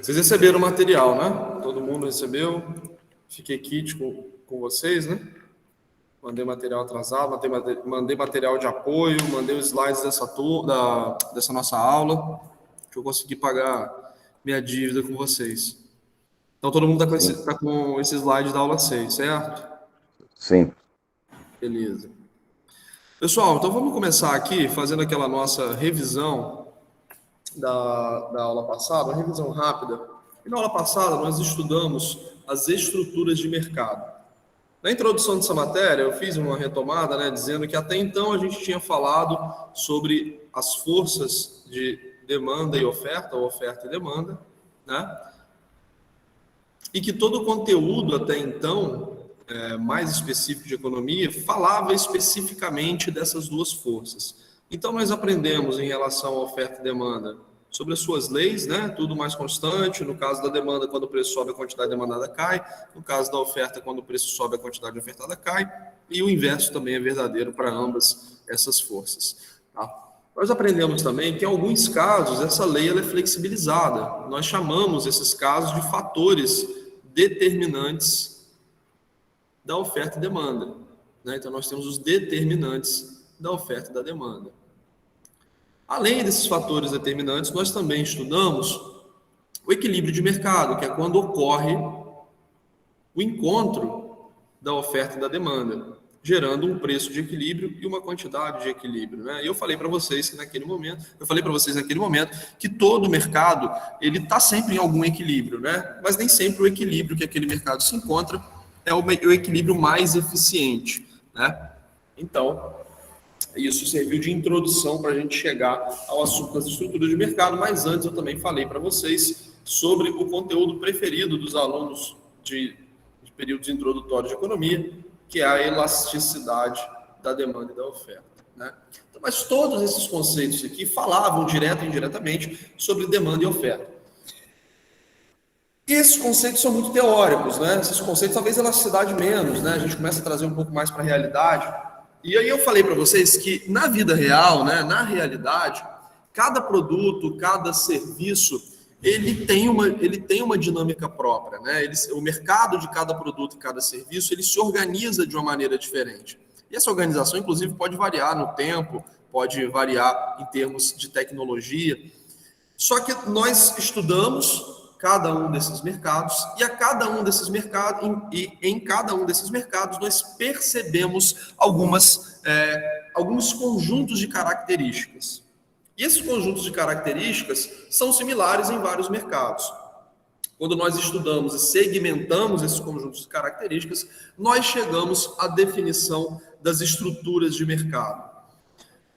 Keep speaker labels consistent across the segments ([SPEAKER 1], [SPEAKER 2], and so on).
[SPEAKER 1] Vocês receberam o material, né? Todo mundo recebeu. Fiquei kit com vocês, né? Mandei material atrasado, mandei material de apoio, mandei os slides dessa nossa aula, que eu consegui pagar minha dívida com vocês. Então, todo mundo está com esse slide da aula 6, certo?
[SPEAKER 2] Sim.
[SPEAKER 1] Beleza. Pessoal, então vamos começar aqui fazendo aquela nossa revisão da aula passada, uma revisão rápida. E na aula passada nós estudamos as estruturas de mercado. Na introdução dessa matéria eu fiz uma retomada, né, dizendo que até então a gente tinha falado sobre as forças de demanda e oferta, ou oferta e demanda, né? E que todo o conteúdo até então, mais específico de economia, falava especificamente dessas duas forças. Então nós aprendemos em relação à oferta e demanda sobre as suas leis, né? Tudo mais constante. No caso da demanda, quando o preço sobe, a quantidade demandada cai. No caso da oferta, quando o preço sobe, a quantidade ofertada cai. E o inverso também é verdadeiro para ambas essas forças. Tá? Nós aprendemos também que em alguns casos essa lei ela é flexibilizada. Nós chamamos esses casos de fatores determinantes da oferta e demanda, né? Então nós temos os determinantes da oferta e da demanda. Além desses fatores determinantes, nós também estudamos o equilíbrio de mercado, que é quando ocorre o encontro da oferta e da demanda, gerando um preço de equilíbrio e uma quantidade de equilíbrio, né? E eu falei para vocês que naquele momento, que todo mercado ele está sempre em algum equilíbrio, né? Mas nem sempre o equilíbrio que aquele mercado se encontra é o equilíbrio mais eficiente, né? Então, isso serviu de introdução para a gente chegar ao assunto das estruturas de mercado, mas antes eu também falei para vocês sobre o conteúdo preferido dos alunos de períodos introdutórios de economia, que é a elasticidade da demanda e da oferta, né? Então, mas todos esses conceitos aqui falavam direto e indiretamente sobre demanda e oferta. E esses conceitos são muito teóricos, né? Esses conceitos, talvez elasticidade menos, né? A gente começa a trazer um pouco mais para a realidade. E aí eu falei para vocês que na vida real, né, na realidade, cada produto, cada serviço, ele tem uma dinâmica própria, né? O mercado de cada produto e cada serviço, ele se organiza de uma maneira diferente. E essa organização, inclusive, pode variar no tempo, pode variar em termos de tecnologia. Só que nós estudamos cada um desses mercados e a cada um desses mercados em cada um desses mercados nós percebemos alguns conjuntos de características. E esses conjuntos de características são similares em vários mercados. Quando nós estudamos e segmentamos esses conjuntos de características, nós chegamos à definição das estruturas de mercado.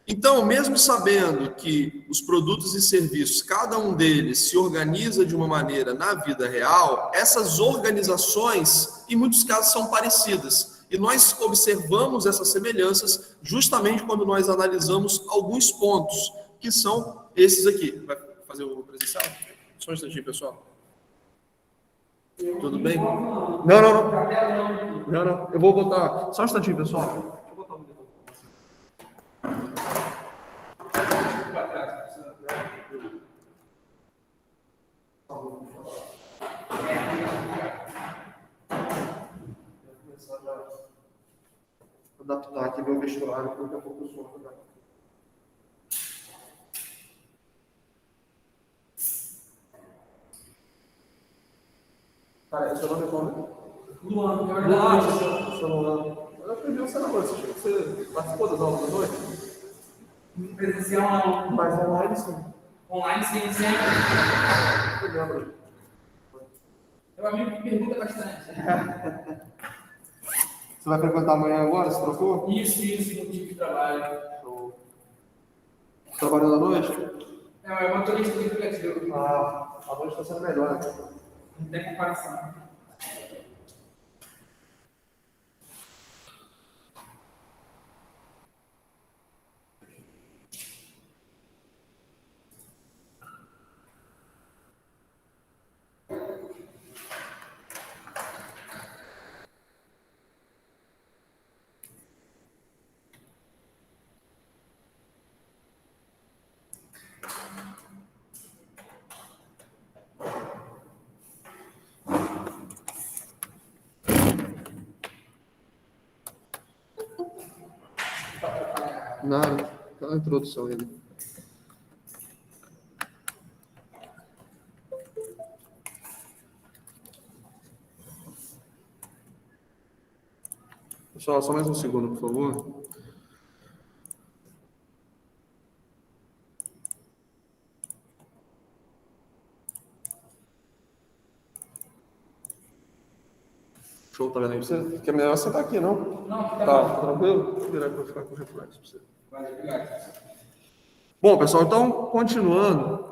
[SPEAKER 1] Então, mesmo sabendo que os produtos e serviços, cada um deles se organiza de uma maneira na vida real, essas organizações, em muitos casos, são parecidas. E nós observamos essas semelhanças justamente quando nós analisamos alguns pontos, que são esses aqui. Vai fazer o presencial? Só um instantinho, pessoal. Tudo bem? Não. Eu vou botar... Só um instantinho, pessoal. Adaptar aqui meu vestuário, porque daqui a pouco eu sou. Cara, seu nome é como? Luan, é verdade. Seu Luan. Eu aprendi você na noite. Você participou das aulas da noite?
[SPEAKER 3] Presencial não.
[SPEAKER 1] Mas online sim.
[SPEAKER 3] Online sim, sempre.
[SPEAKER 1] Eu lembro.
[SPEAKER 3] Meu amigo me pergunta bastante.
[SPEAKER 1] Você vai frequentar amanhã agora? Você trocou?
[SPEAKER 3] Isso, no tipo de trabalho.
[SPEAKER 1] Show. Trabalhando à noite?
[SPEAKER 3] Não, é motorista de aplicativo.
[SPEAKER 1] Ah, a noite está sendo melhor.
[SPEAKER 3] Não tem comparação.
[SPEAKER 1] Nada, aquela introdução ainda. Pessoal, só mais um segundo, por favor. Show, tá vendo aí? Você quer melhor sentar aqui, não?
[SPEAKER 3] Não,
[SPEAKER 1] Tá, tranquilo? Vou virar para ficar com reflexo pra você.
[SPEAKER 3] Vai, obrigado.
[SPEAKER 1] Bom, pessoal, então, continuando,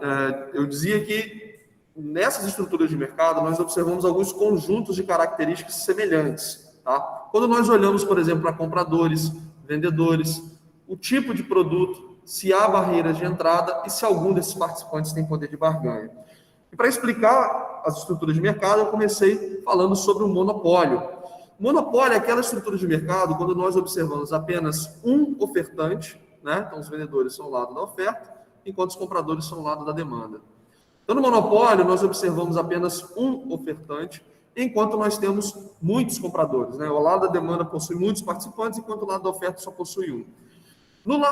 [SPEAKER 1] eu dizia que nessas estruturas de mercado nós observamos alguns conjuntos de características semelhantes, tá? Quando nós olhamos, por exemplo, para compradores, vendedores, o tipo de produto, se há barreiras de entrada e se algum desses participantes tem poder de barganha. E para explicar as estruturas de mercado, eu comecei falando sobre o monopólio. Monopólio é aquela estrutura de mercado quando nós observamos apenas um ofertante, né? Então, os vendedores são o lado da oferta, enquanto os compradores são o lado da demanda. Então, no monopólio, nós observamos apenas um ofertante, enquanto nós temos muitos compradores, né? O lado da demanda possui muitos participantes, enquanto o lado da oferta só possui um. Numa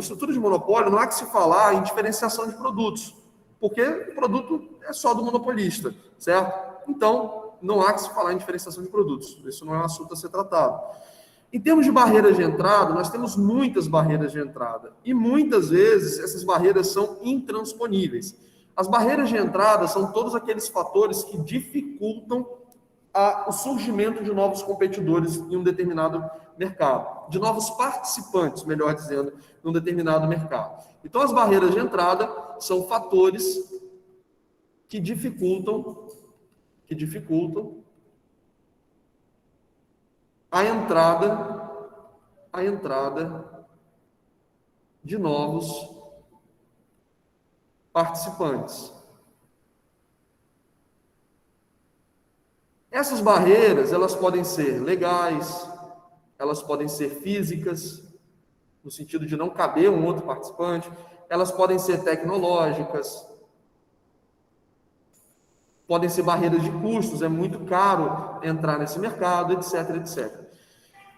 [SPEAKER 1] estrutura de monopólio, não há que se falar em diferenciação de produtos, porque o produto é só do monopolista, certo? Então, não há que se falar em diferenciação de produtos. Isso não é um assunto a ser tratado. Em termos de barreiras de entrada, nós temos muitas barreiras de entrada. E muitas vezes essas barreiras são intransponíveis. As barreiras de entrada são todos aqueles fatores que dificultam o surgimento de novos competidores em um determinado mercado, de novos participantes, melhor dizendo, em um determinado mercado. Então, as barreiras de entrada são fatores que dificultam a entrada de novos participantes. Essas barreiras, elas podem ser legais, elas podem ser físicas, no sentido de não caber um outro participante, elas podem ser tecnológicas, podem ser barreiras de custos, é muito caro entrar nesse mercado, etc, etc.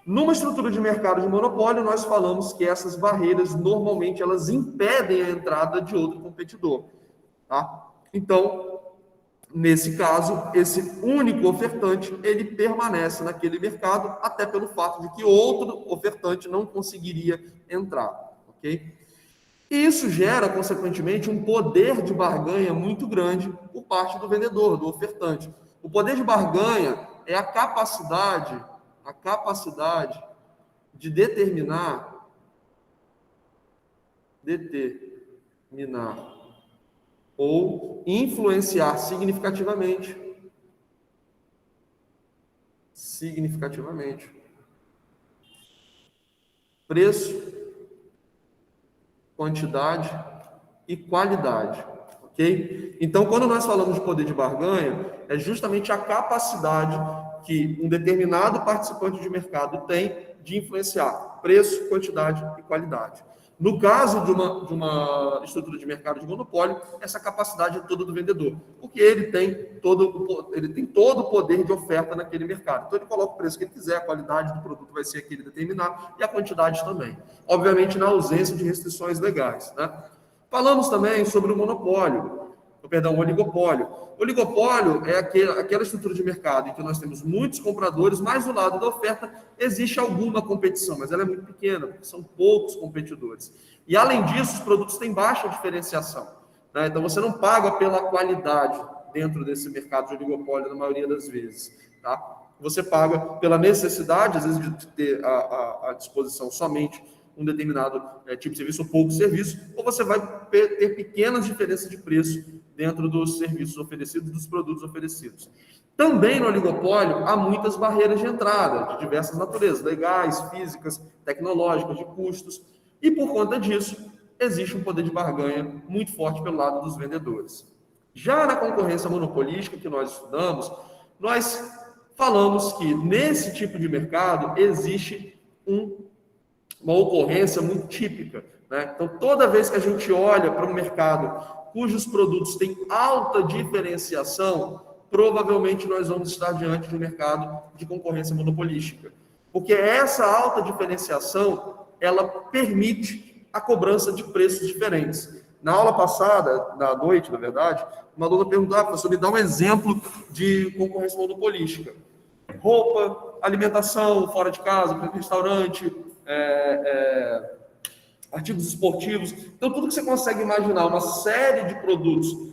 [SPEAKER 1] Numa estrutura de mercado de monopólio, nós falamos que essas barreiras, normalmente, elas impedem a entrada de outro competidor, tá? Então, nesse caso, esse único ofertante, ele permanece naquele mercado, até pelo fato de que outro ofertante não conseguiria entrar, ok? E isso gera, consequentemente, um poder de barganha muito grande por parte do vendedor, do ofertante. O poder de barganha é a capacidade de determinar ou influenciar significativamente preço, quantidade e qualidade, ok? Então, quando nós falamos de poder de barganha, é justamente a capacidade que um determinado participante de mercado tem de influenciar preço, quantidade e qualidade. No caso de uma estrutura de mercado de monopólio, essa capacidade é toda do vendedor, porque ele tem todo o poder de oferta naquele mercado. Então, ele coloca o preço que ele quiser, a qualidade do produto vai ser aquele determinado e a quantidade também. Obviamente, na ausência de restrições legais, né? Falamos também sobre o o oligopólio. O oligopólio é aquela estrutura de mercado em que nós temos muitos compradores, mas do lado da oferta existe alguma competição, mas ela é muito pequena, porque são poucos competidores. E, além disso, os produtos têm baixa diferenciação, né? Então, você não paga pela qualidade dentro desse mercado de oligopólio, na maioria das vezes, tá? Você paga pela necessidade, às vezes, de ter à disposição somente um determinado tipo de serviço ou pouco serviço, ou você vai ter pequenas diferenças de preço dentro dos serviços oferecidos, dos produtos oferecidos. Também no oligopólio há muitas barreiras de entrada, de diversas naturezas, legais, físicas, tecnológicas, de custos, e por conta disso, existe um poder de barganha muito forte pelo lado dos vendedores. Já na concorrência monopolística que nós estudamos, nós falamos que nesse tipo de mercado existe uma ocorrência muito típica, né? Então, toda vez que a gente olha para um mercado cujos produtos têm alta diferenciação, provavelmente nós vamos estar diante de um mercado de concorrência monopolística. Porque essa alta diferenciação, ela permite a cobrança de preços diferentes. Na aula passada, na noite, na verdade, uma aluna perguntou, professor, me dá um exemplo de concorrência monopolística. Roupa, alimentação, fora de casa, restaurante, artigos esportivos. Então, tudo que você consegue imaginar, uma série de produtos.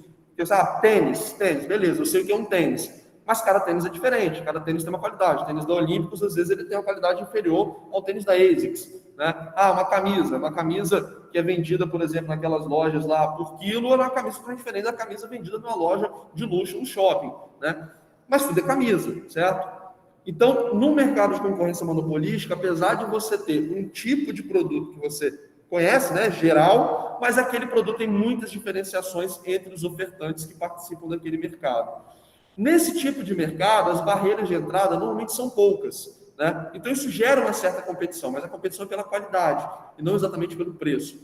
[SPEAKER 1] Tênis, beleza, eu sei o que é um tênis. Mas cada tênis é diferente, cada tênis tem uma qualidade. O tênis da Olímpicos, às vezes, ele tem uma qualidade inferior ao tênis da ASICS. Né? Uma camisa que é vendida, por exemplo, naquelas lojas lá por quilo, é uma camisa que é diferente da camisa vendida numa loja de luxo, no shopping. Né? Mas tudo é camisa, certo? Então, no mercado de concorrência monopolística, apesar de você ter um tipo de produto que você conhece, né, geral, mas aquele produto tem muitas diferenciações entre os ofertantes que participam daquele mercado. Nesse tipo de mercado, as barreiras de entrada normalmente são poucas, né? Então isso gera uma certa competição, mas a competição é pela qualidade e não exatamente pelo preço.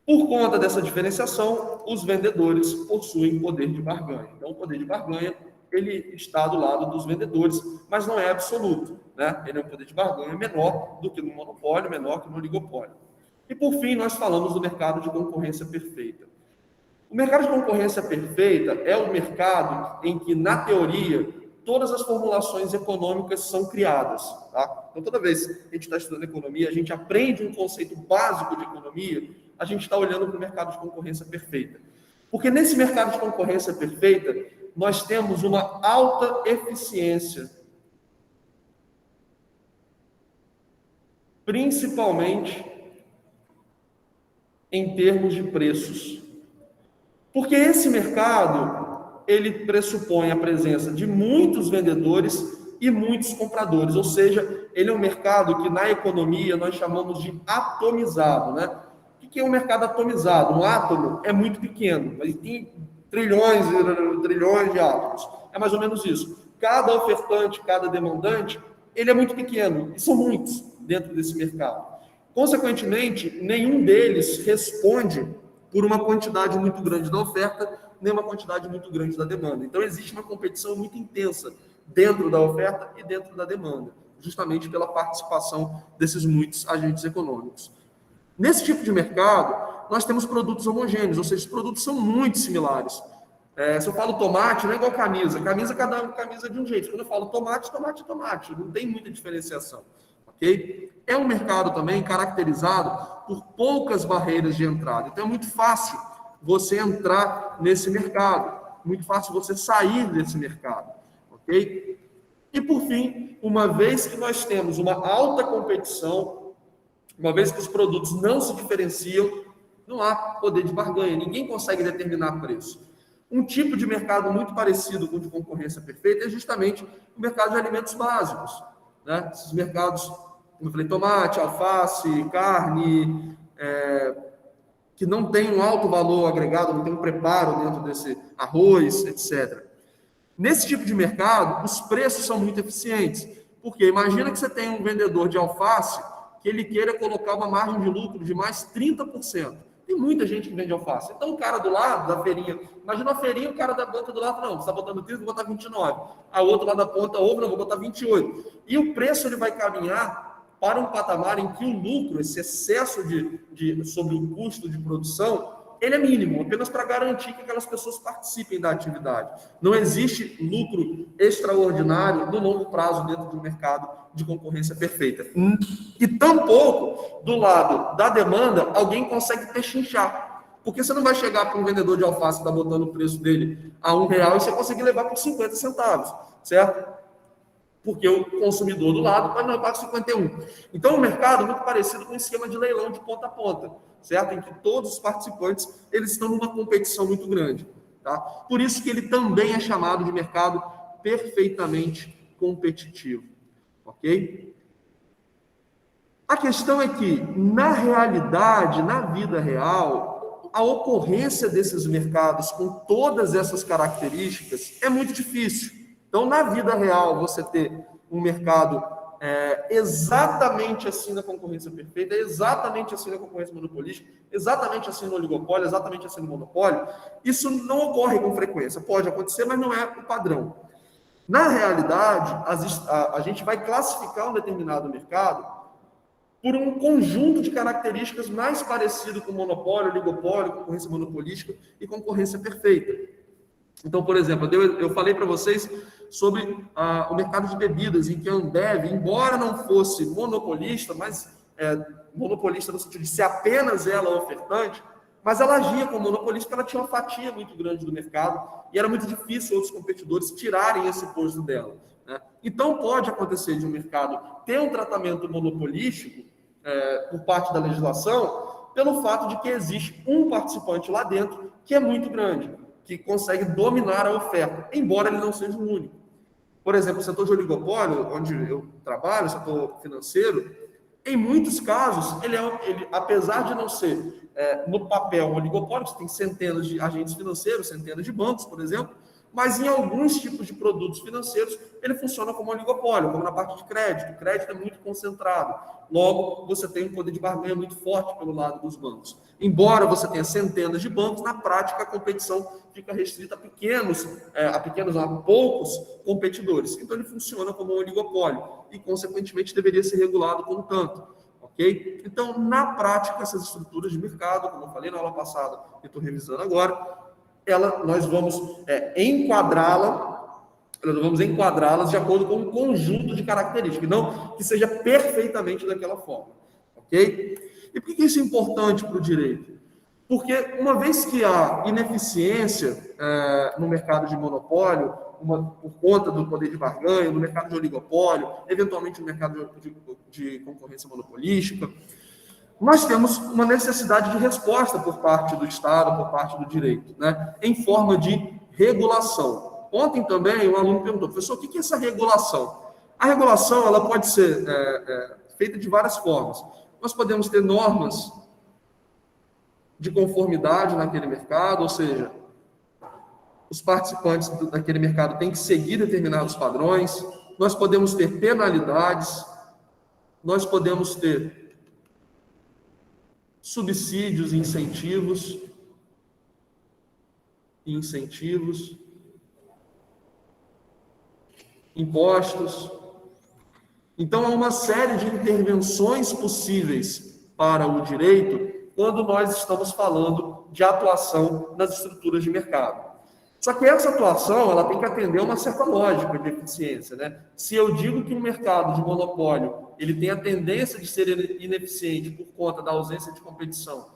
[SPEAKER 1] Por conta dessa diferenciação, os vendedores possuem poder de barganha. Então o poder de barganha, ele está do lado dos vendedores, mas não é absoluto, né? Ele é um poder de barganha menor do que no monopólio, menor que no oligopólio. E, por fim, nós falamos do mercado de concorrência perfeita. O mercado de concorrência perfeita é o mercado em que, na teoria, todas as formulações econômicas são criadas. Tá? Então, toda vez que a gente está estudando economia, a gente aprende um conceito básico de economia, a gente está olhando para o mercado de concorrência perfeita. Porque nesse mercado de concorrência perfeita, nós temos uma alta eficiência, principalmente em termos de preços. Porque esse mercado, ele pressupõe a presença de muitos vendedores e muitos compradores, ou seja, ele é um mercado que na economia nós chamamos de atomizado, né? O que é um mercado atomizado? Um átomo é muito pequeno, mas tem trilhões e trilhões de átomos. É mais ou menos isso. Cada ofertante, cada demandante, ele é muito pequeno, e são muitos dentro desse mercado. Consequentemente, nenhum deles responde por uma quantidade muito grande da oferta, nem uma quantidade muito grande da demanda. Então, existe uma competição muito intensa dentro da oferta e dentro da demanda, justamente pela participação desses muitos agentes econômicos. Nesse tipo de mercado, nós temos produtos homogêneos, ou seja, os produtos são muito similares. Se eu falo tomate, não é igual camisa. Cada camisa é de um jeito. Quando eu falo tomate, tomate é tomate. Não tem muita diferenciação. Okay? É um mercado também caracterizado por poucas barreiras de entrada. Então, é muito fácil você entrar nesse mercado. Muito fácil você sair desse mercado. Ok? E, por fim, uma vez que nós temos uma alta competição, uma vez que os produtos não se diferenciam, não há poder de barganha. Ninguém consegue determinar preço. Um tipo de mercado muito parecido com o de concorrência perfeita é justamente o mercado de alimentos básicos. Né? Esses mercados, como eu falei, tomate, alface, carne, que não tem um alto valor agregado, não tem um preparo dentro desse arroz, etc. Nesse tipo de mercado, os preços são muito eficientes. Porque imagina que você tem um vendedor de alface que ele queira colocar uma margem de lucro de mais 30%. Tem muita gente que vende alface. Então, o cara do lado da feirinha, imagina a feirinha, o cara da banca do lado, não, você está botando 30, vou botar 29. A outra lá da ponta, ovo, não, vou botar 28. E o preço ele vai caminhar para um patamar em que o lucro, esse excesso sobre o custo de produção, ele é mínimo, apenas para garantir que aquelas pessoas participem da atividade. Não existe lucro extraordinário no longo prazo dentro do mercado de concorrência perfeita. E tampouco, do lado da demanda, alguém consegue pechinchar. Porque você não vai chegar para um vendedor de alface que está botando o preço dele a R$1 e você conseguir levar por 50 centavos, certo? Porque o consumidor do lado vai levar 51. Então, o mercado é muito parecido com um esquema de leilão de ponta a ponta, certo? Em que todos os participantes eles estão numa competição muito grande. Tá? Por isso que ele também é chamado de mercado perfeitamente competitivo. Ok? A questão é que, na realidade, na vida real, a ocorrência desses mercados com todas essas características é muito difícil. Então, na vida real, você ter um mercado exatamente assim na concorrência perfeita, exatamente assim na concorrência monopolística, exatamente assim no oligopólio, exatamente assim no monopólio, isso não ocorre com frequência. Pode acontecer, mas não é o padrão. Na realidade, a gente vai classificar um determinado mercado por um conjunto de características mais parecido com monopólio, oligopólio, concorrência monopolística e concorrência perfeita. Então, por exemplo, eu falei para vocês sobre o mercado de bebidas, em que a Ambev, embora não fosse monopolista, mas monopolista no sentido de ser apenas ela ofertante, mas ela agia como monopolista porque ela tinha uma fatia muito grande do mercado e era muito difícil outros competidores tirarem esse posto dela, né? Então, pode acontecer de um mercado ter um tratamento monopolístico por parte da legislação pelo fato de que existe um participante lá dentro que é muito grande, que consegue dominar a oferta, embora ele não seja o único. Por exemplo, o setor de oligopólio, onde eu trabalho, o setor financeiro, em muitos casos, ele apesar de não ser no papel um oligopólio, você tem centenas de agentes financeiros, centenas de bancos, por exemplo, mas em alguns tipos de produtos financeiros, ele funciona como um oligopólio, como na parte de crédito. O crédito é muito concentrado. Logo, você tem um poder de barganha muito forte pelo lado dos bancos. Embora você tenha centenas de bancos, na prática a competição fica restrita a poucos competidores. Então ele funciona como um oligopólio e, consequentemente, deveria ser regulado como tanto. Ok? Então, na prática, essas estruturas de mercado, como eu falei na aula passada e estou revisando agora, nós vamos enquadrá-las de acordo com um conjunto de características, não que seja perfeitamente daquela forma, ok? E por que isso é importante para o direito? Porque uma vez que há ineficiência no mercado de monopólio, por conta do poder de barganha, no mercado de oligopólio, eventualmente no mercado de concorrência monopolística, nós temos uma necessidade de resposta por parte do Estado, por parte do direito, né? Em forma de regulação. Ontem também um aluno perguntou, professor, o que é essa regulação? A regulação ela pode ser feita de várias formas. Nós podemos ter normas de conformidade naquele mercado, ou seja, os participantes daquele mercado têm que seguir determinados padrões. Nós podemos ter penalidades, nós podemos ter subsídios e incentivos, impostos. Então, há uma série de intervenções possíveis para o direito quando nós estamos falando de atuação nas estruturas de mercado. Só que essa atuação ela tem que atender a uma certa lógica de eficiência, né? Se eu digo que um mercado de monopólio ele tem a tendência de ser ineficiente por conta da ausência de competição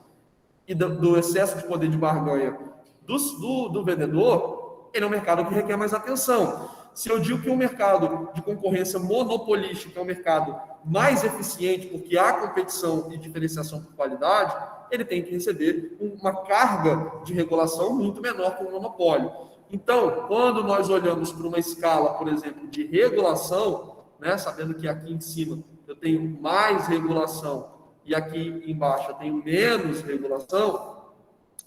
[SPEAKER 1] e do excesso de poder de barganha do vendedor, ele é um mercado que requer mais atenção. Se eu digo que um mercado de concorrência monopolística é um mercado mais eficiente porque há competição e diferenciação por qualidade, ele tem que receber uma carga de regulação muito menor que o monopólio. Então, quando nós olhamos para uma escala, por exemplo, de regulação, né, sabendo que aqui em cima eu tenho mais regulação e aqui embaixo eu tenho menos regulação,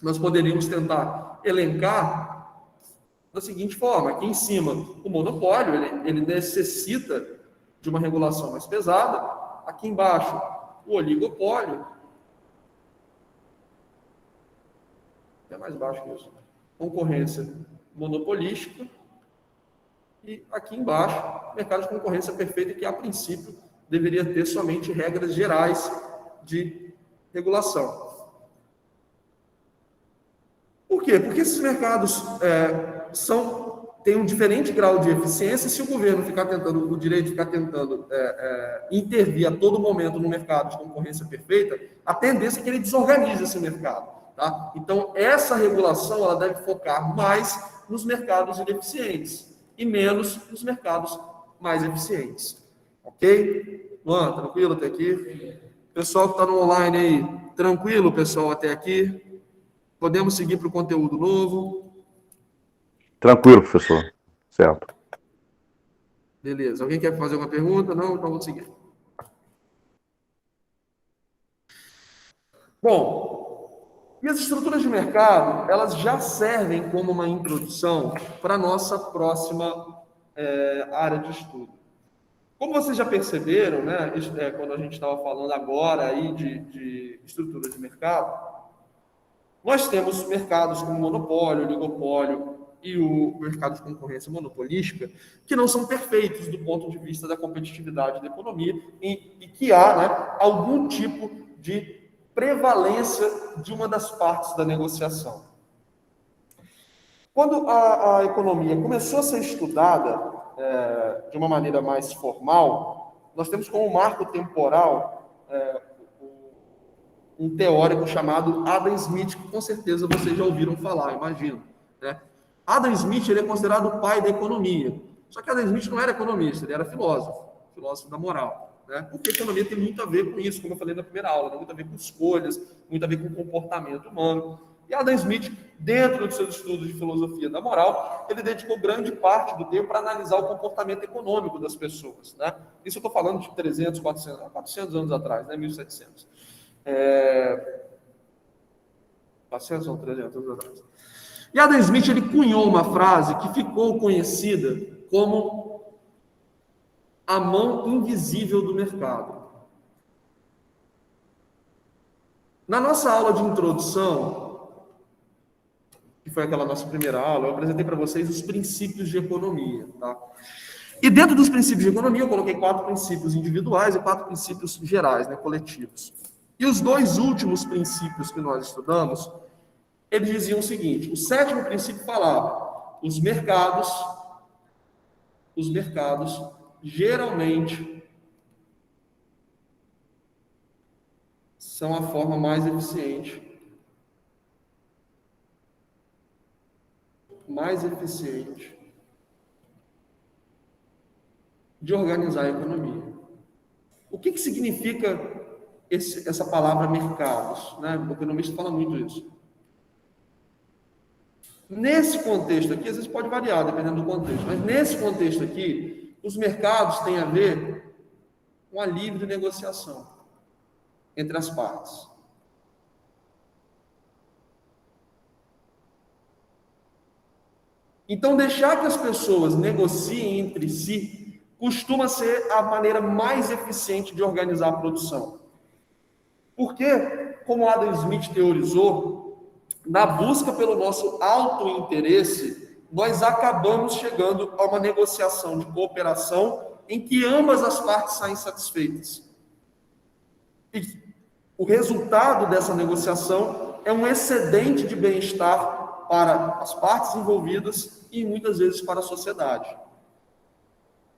[SPEAKER 1] nós poderíamos tentar elencar da seguinte forma: aqui em cima, o monopólio, ele necessita de uma regulação mais pesada. Aqui embaixo, o oligopólio, é mais baixo que isso, concorrência monopolística. E aqui embaixo, mercado de concorrência perfeita, que a princípio deveria ter somente regras gerais de regulação. Por quê? Porque esses mercados têm um diferente grau de eficiência. Se o governo ficar tentando, o direito ficar tentando intervir a todo momento no mercado de concorrência perfeita, a tendência é que ele desorganize esse mercado. Tá? Então, essa regulação ela deve focar mais nos mercados ineficientes e menos nos mercados mais eficientes. Ok? Luan, tranquilo até aqui? Pessoal que está no online aí, tranquilo, pessoal, até aqui? Podemos seguir para o conteúdo novo?
[SPEAKER 2] Tranquilo, professor. Certo.
[SPEAKER 1] Beleza. Alguém quer fazer alguma pergunta? Não? Então vamos seguir. Bom, e as estruturas de mercado, elas já servem como uma introdução para a nossa próxima área de estudo. Como vocês já perceberam, né, quando a gente estava falando agora aí de estruturas de mercado, nós temos mercados como monopólio, oligopólio, e o mercado de concorrência monopolística, que não são perfeitos do ponto de vista da competitividade da economia e que há, né, algum tipo de prevalência de uma das partes da negociação. Quando a economia começou a ser estudada de uma maneira mais formal, nós temos como marco temporal um teórico chamado Adam Smith, que com certeza vocês já ouviram falar, imagino, né? Adam Smith, ele é considerado o pai da economia. Só que Adam Smith não era economista, ele era filósofo da moral, né? Porque a economia tem muito a ver com isso, como eu falei na primeira aula, tem muito a ver com escolhas, muito a ver com o comportamento humano. E Adam Smith, dentro dos seus estudos de filosofia da moral, ele dedicou grande parte do tempo para analisar o comportamento econômico das pessoas, né? Isso eu estou falando de 300, 400 anos atrás, né? 1700. 400 ou 300 anos atrás. E Adam Smith, ele cunhou uma frase que ficou conhecida como a mão invisível do mercado. Na nossa aula de introdução, que foi aquela nossa primeira aula, eu apresentei para vocês os princípios de economia, tá? E dentro dos princípios de economia, eu coloquei 4 princípios individuais e 4 princípios gerais, né, coletivos. E os 2 últimos princípios que nós estudamos, eles diziam o seguinte: o 7º princípio falava, os mercados geralmente são a forma mais eficiente de organizar a economia. O que significa essa palavra mercados, né? O economista fala muito isso. Nesse contexto aqui, às vezes pode variar, dependendo do contexto, mas nesse contexto aqui, os mercados têm a ver com a livre negociação entre as partes. Então, deixar que as pessoas negociem entre si costuma ser a maneira mais eficiente de organizar a produção. Porque, como Adam Smith teorizou, na busca pelo nosso autointeresse, nós acabamos chegando a uma negociação de cooperação em que ambas as partes saem satisfeitas. E o resultado dessa negociação é um excedente de bem-estar para as partes envolvidas e muitas vezes para a sociedade.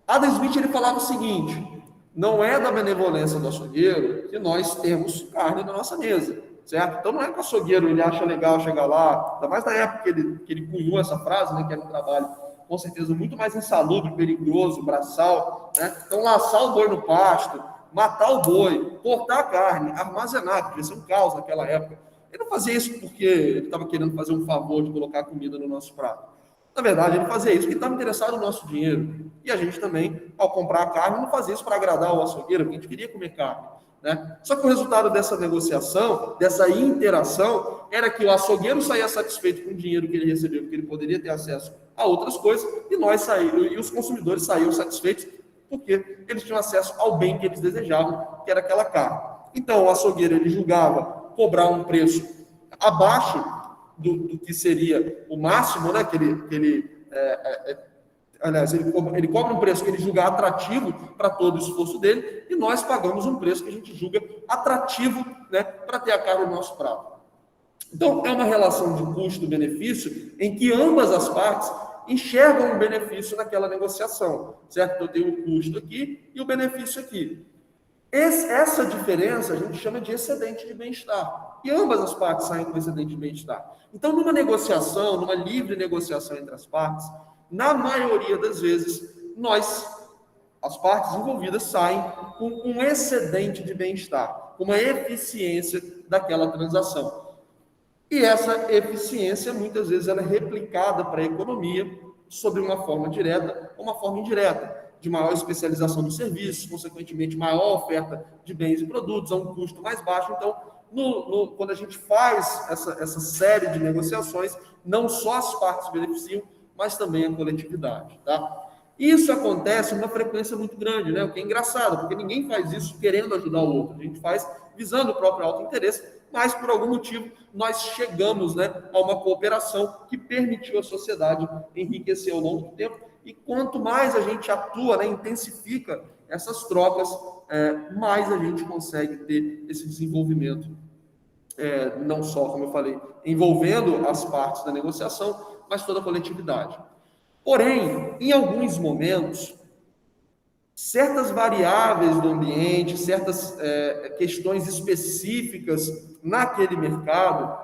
[SPEAKER 1] Adam Smith, ele falava o seguinte: não é da benevolência do açougueiro que nós temos carne na nossa mesa, certo? Então não é que o açougueiro ele acha legal chegar lá, ainda mais na época que ele cunhou essa frase, né, que era um trabalho com certeza muito mais insalubre, perigoso, braçal, né? Então laçar o boi no pasto, matar o boi, cortar a carne, armazenar, porque isso é um caos naquela época. Ele não fazia isso porque ele estava querendo fazer um favor de colocar comida no nosso prato. Na verdade, ele fazia isso porque estava interessado no nosso dinheiro. E a gente também, ao comprar a carne, não fazia isso para agradar o açougueiro, porque a gente queria comer carne, né? Só que o resultado dessa negociação, dessa interação, era que o açougueiro saía satisfeito com o dinheiro que ele recebeu, porque ele poderia ter acesso a outras coisas, e os consumidores saíam satisfeitos porque eles tinham acesso ao bem que eles desejavam, que era aquela carne. Então, o açougueiro, ele julgava cobrar um preço abaixo do que seria o máximo, né? Aliás, ele cobra um preço que ele julga atrativo para todo o esforço dele, e nós pagamos um preço que a gente julga atrativo, né, para ter a carne no nosso prato. Então, é uma relação de custo-benefício em que ambas as partes enxergam um benefício naquela negociação, certo? Então, eu tenho o custo aqui e o benefício aqui. Essa diferença a gente chama de excedente de bem-estar. E ambas as partes saem com excedente de bem-estar. Então, numa negociação, numa livre negociação entre as partes, na maioria das vezes, as partes envolvidas, saem com um excedente de bem-estar, com uma eficiência daquela transação. E essa eficiência, muitas vezes, ela é replicada para a economia sob uma forma direta ou uma forma indireta, de maior especialização dos serviços, consequentemente, maior oferta de bens e produtos a um custo mais baixo. Então, quando a gente faz essa série de negociações, não só as partes beneficiam, mas também a coletividade, tá? Isso acontece numa frequência muito grande, né? O que é engraçado, porque ninguém faz isso querendo ajudar o outro. A gente faz visando o próprio autointeresse, mas por algum motivo nós chegamos, né, a uma cooperação que permitiu à sociedade enriquecer ao longo do tempo, e quanto mais a gente atua, né, intensifica essas trocas, mais a gente consegue ter esse desenvolvimento, não só, como eu falei, envolvendo as partes da negociação, mas toda a coletividade. Porém, em alguns momentos, certas variáveis do ambiente, certas questões específicas naquele mercado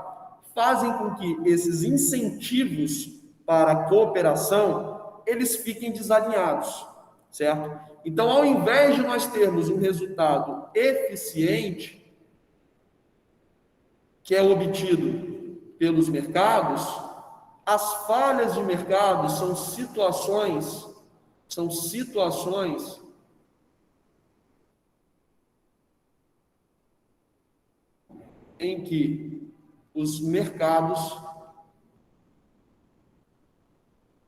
[SPEAKER 1] fazem com que esses incentivos para a cooperação, eles fiquem desalinhados, certo? Então, ao invés de nós termos um resultado eficiente, que é obtido pelos mercados, as falhas de mercado são situações em que os mercados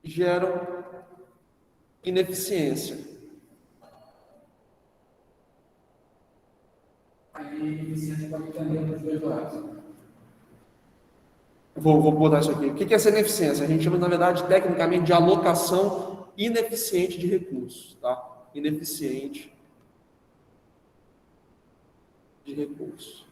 [SPEAKER 1] geram ineficiência.
[SPEAKER 3] Aí, eficiência pode também dos dois lados.
[SPEAKER 1] Vou botar isso aqui. O que é essa ineficiência? A gente chama, na verdade, tecnicamente, de alocação ineficiente de recursos, tá? Ineficiente de recursos.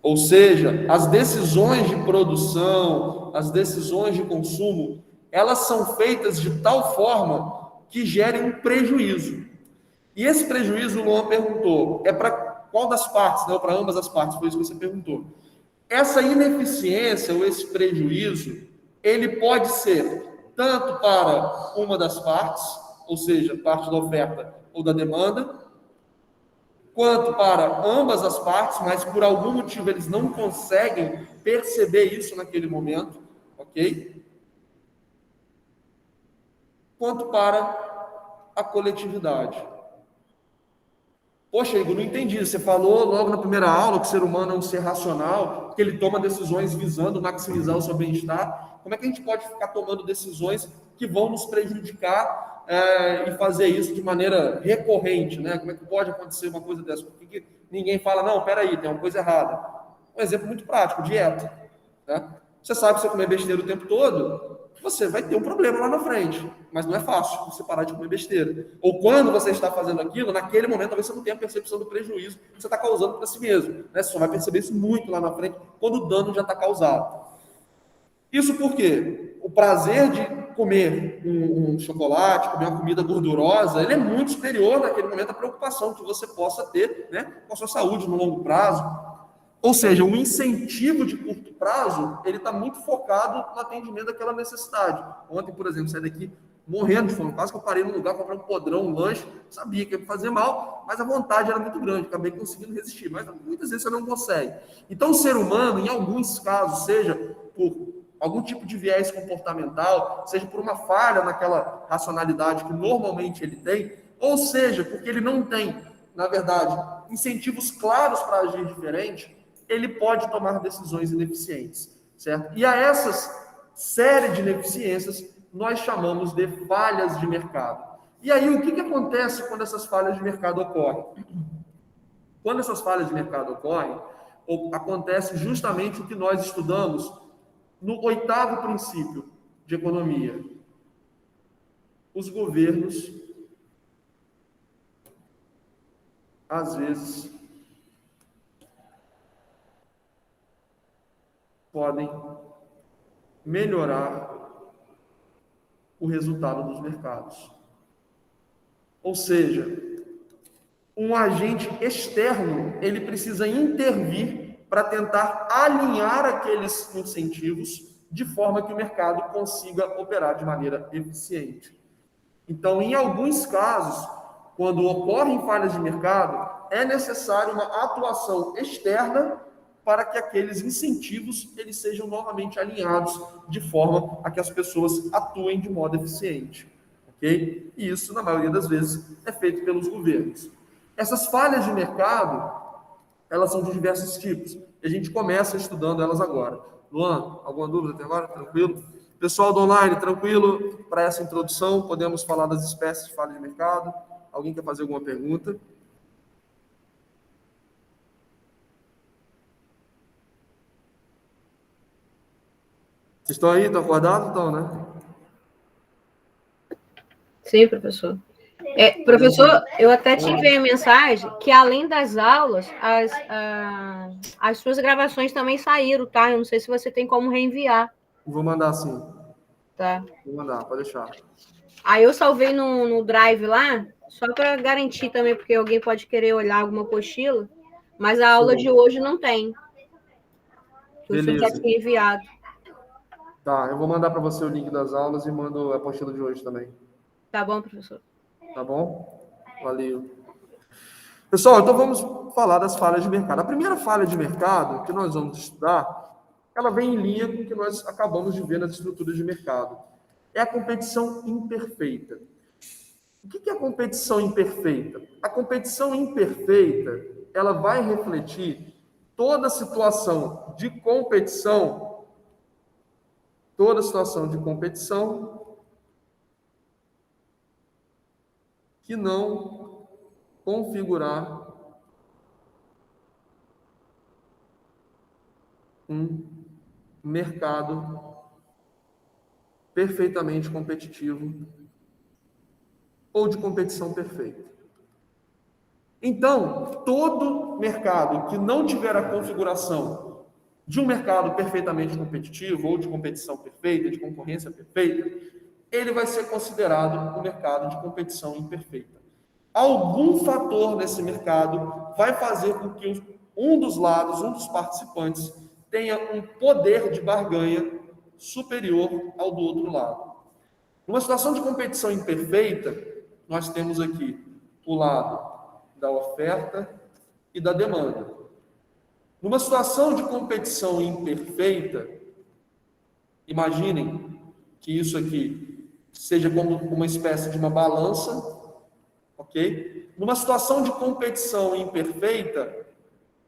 [SPEAKER 1] Ou seja, as decisões de produção, as decisões de consumo, elas são feitas de tal forma que gerem um prejuízo. E esse prejuízo, o Luan perguntou, é para qual das partes, né? Ou para ambas as partes, foi isso que você perguntou. Essa ineficiência ou esse prejuízo, ele pode ser tanto para uma das partes, ou seja, parte da oferta ou da demanda, quanto para ambas as partes, mas por algum motivo eles não conseguem perceber isso naquele momento, ok? Quanto para a coletividade. Poxa, Igor, não entendi. Você falou logo na primeira aula que o ser humano é um ser racional, que ele toma decisões visando maximizar o seu bem-estar. Como é que a gente pode ficar tomando decisões que vão nos prejudicar e fazer isso de maneira recorrente, né? Como é que pode acontecer uma coisa dessa? Por que ninguém fala, não, peraí, tem uma coisa errada? Um exemplo muito prático, dieta. Né? Você sabe que você comer besteira o tempo todo, você vai ter um problema lá na frente, mas não é fácil você parar de comer besteira. Ou quando você está fazendo aquilo, naquele momento, talvez você não tenha a percepção do prejuízo que você está causando para si mesmo. Né? Você só vai perceber isso muito lá na frente, quando o dano já está causado. Isso porque o prazer de comer um chocolate, comer uma comida gordurosa, ele é muito superior naquele momento à preocupação que você possa ter, né, com a sua saúde no longo prazo. Ou seja, um incentivo de curto prazo, ele está muito focado no atendimento daquela necessidade. Ontem, por exemplo, saí daqui morrendo de fome, quase que eu parei no lugar, comprei um podrão, um lanche, sabia que ia me fazer mal, mas a vontade era muito grande, acabei conseguindo resistir, mas muitas vezes você não consegue. Então, o ser humano, em alguns casos, seja por algum tipo de viés comportamental, seja por uma falha naquela racionalidade que normalmente ele tem, ou seja, porque ele não tem, na verdade, incentivos claros para agir diferente, ele pode tomar decisões ineficientes, certo? E a essas série de ineficiências nós chamamos de falhas de mercado. E aí, o que acontece quando essas falhas de mercado ocorrem? Quando essas falhas de mercado ocorrem, acontece justamente o que nós estudamos no 8º princípio de economia. Os governos, às vezes, podem melhorar o resultado dos mercados. Ou seja, um agente externo, ele precisa intervir para tentar alinhar aqueles incentivos de forma que o mercado consiga operar de maneira eficiente. Então, em alguns casos, quando ocorrem falhas de mercado, é necessário uma atuação externa para que aqueles incentivos eles sejam novamente alinhados de forma a que as pessoas atuem de modo eficiente. Ok? E isso, na maioria das vezes, é feito pelos governos. Essas falhas de mercado, elas são de diversos tipos. E a gente começa estudando elas agora. Luan, alguma dúvida até agora? Tranquilo? Pessoal do online, tranquilo para essa introdução? Podemos falar das espécies de falha de mercado? Alguém quer fazer alguma pergunta? Vocês estão aí? Estão acordados? Estão, né?
[SPEAKER 4] Sim, professor. Professor, eu até te enviei a mensagem que, além das aulas, as suas gravações também saíram, tá? Eu não sei se você tem como reenviar.
[SPEAKER 1] Vou mandar sim.
[SPEAKER 4] Tá.
[SPEAKER 1] Vou mandar, pode deixar.
[SPEAKER 4] Aí eu salvei no Drive lá, só para garantir também, porque alguém pode querer olhar alguma apostila, mas a aula de hoje não tem. O senhor já tinha enviado.
[SPEAKER 1] Tá, eu vou mandar para você o link das aulas e mando a apostila de hoje também.
[SPEAKER 4] Tá bom, professor.
[SPEAKER 1] Tá bom? Valeu. Pessoal, então vamos falar das falhas de mercado. A primeira falha de mercado que nós vamos estudar, ela vem em linha com o que nós acabamos de ver nas estruturas de mercado. É a competição imperfeita. O que é a competição imperfeita? A competição imperfeita, ela vai refletir toda situação de competição, que não configurar um mercado perfeitamente competitivo ou de competição perfeita. Então, todo mercado que não tiver a configuração de um mercado perfeitamente competitivo ou de competição perfeita, de concorrência perfeita, ele vai ser considerado um mercado de competição imperfeita. Algum fator nesse mercado vai fazer com que um dos lados, um dos participantes, tenha um poder de barganha superior ao do outro lado. Numa situação de competição imperfeita, nós temos aqui o lado da oferta e da demanda. Numa situação de competição imperfeita, imaginem que isso aqui seja como uma espécie de uma balança, ok? Numa situação de competição imperfeita,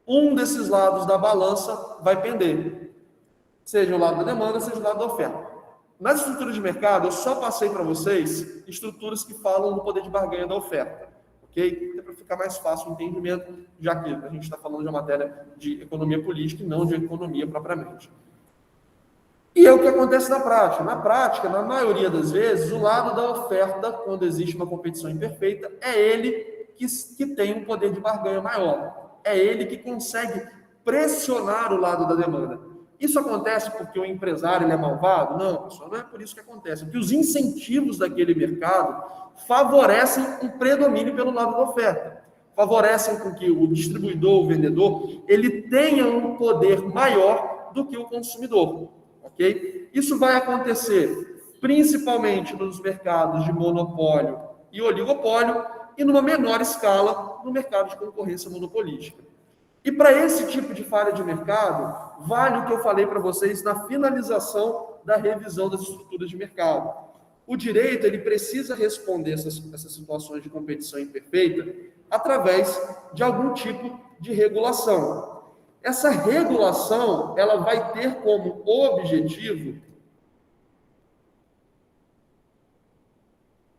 [SPEAKER 1] um desses lados da balança vai pender, seja o lado da demanda, seja o lado da oferta. Nas estruturas de mercado, eu só passei para vocês estruturas que falam do poder de barganha da oferta, ok? É para ficar mais fácil o entendimento, já que a gente está falando de uma matéria de economia política e não de economia propriamente. E é o que acontece na prática. Na prática, na maioria das vezes, o lado da oferta, quando existe uma competição imperfeita, é ele que tem um poder de barganha maior. É ele que consegue pressionar o lado da demanda. Isso acontece porque o empresário ele é malvado? Não, pessoal, não é por isso que acontece. Porque os incentivos daquele mercado favorecem um predomínio pelo lado da oferta. Favorecem com que o distribuidor, o vendedor, ele tenha um poder maior do que o consumidor. Ok? Isso vai acontecer principalmente nos mercados de monopólio e oligopólio e numa menor escala no mercado de concorrência monopolística. E para esse tipo de falha de mercado, vale o que eu falei para vocês na finalização da revisão das estruturas de mercado. O direito ele precisa responder essas situações de competição imperfeita através de algum tipo de regulação. Essa regulação ela vai ter como objetivo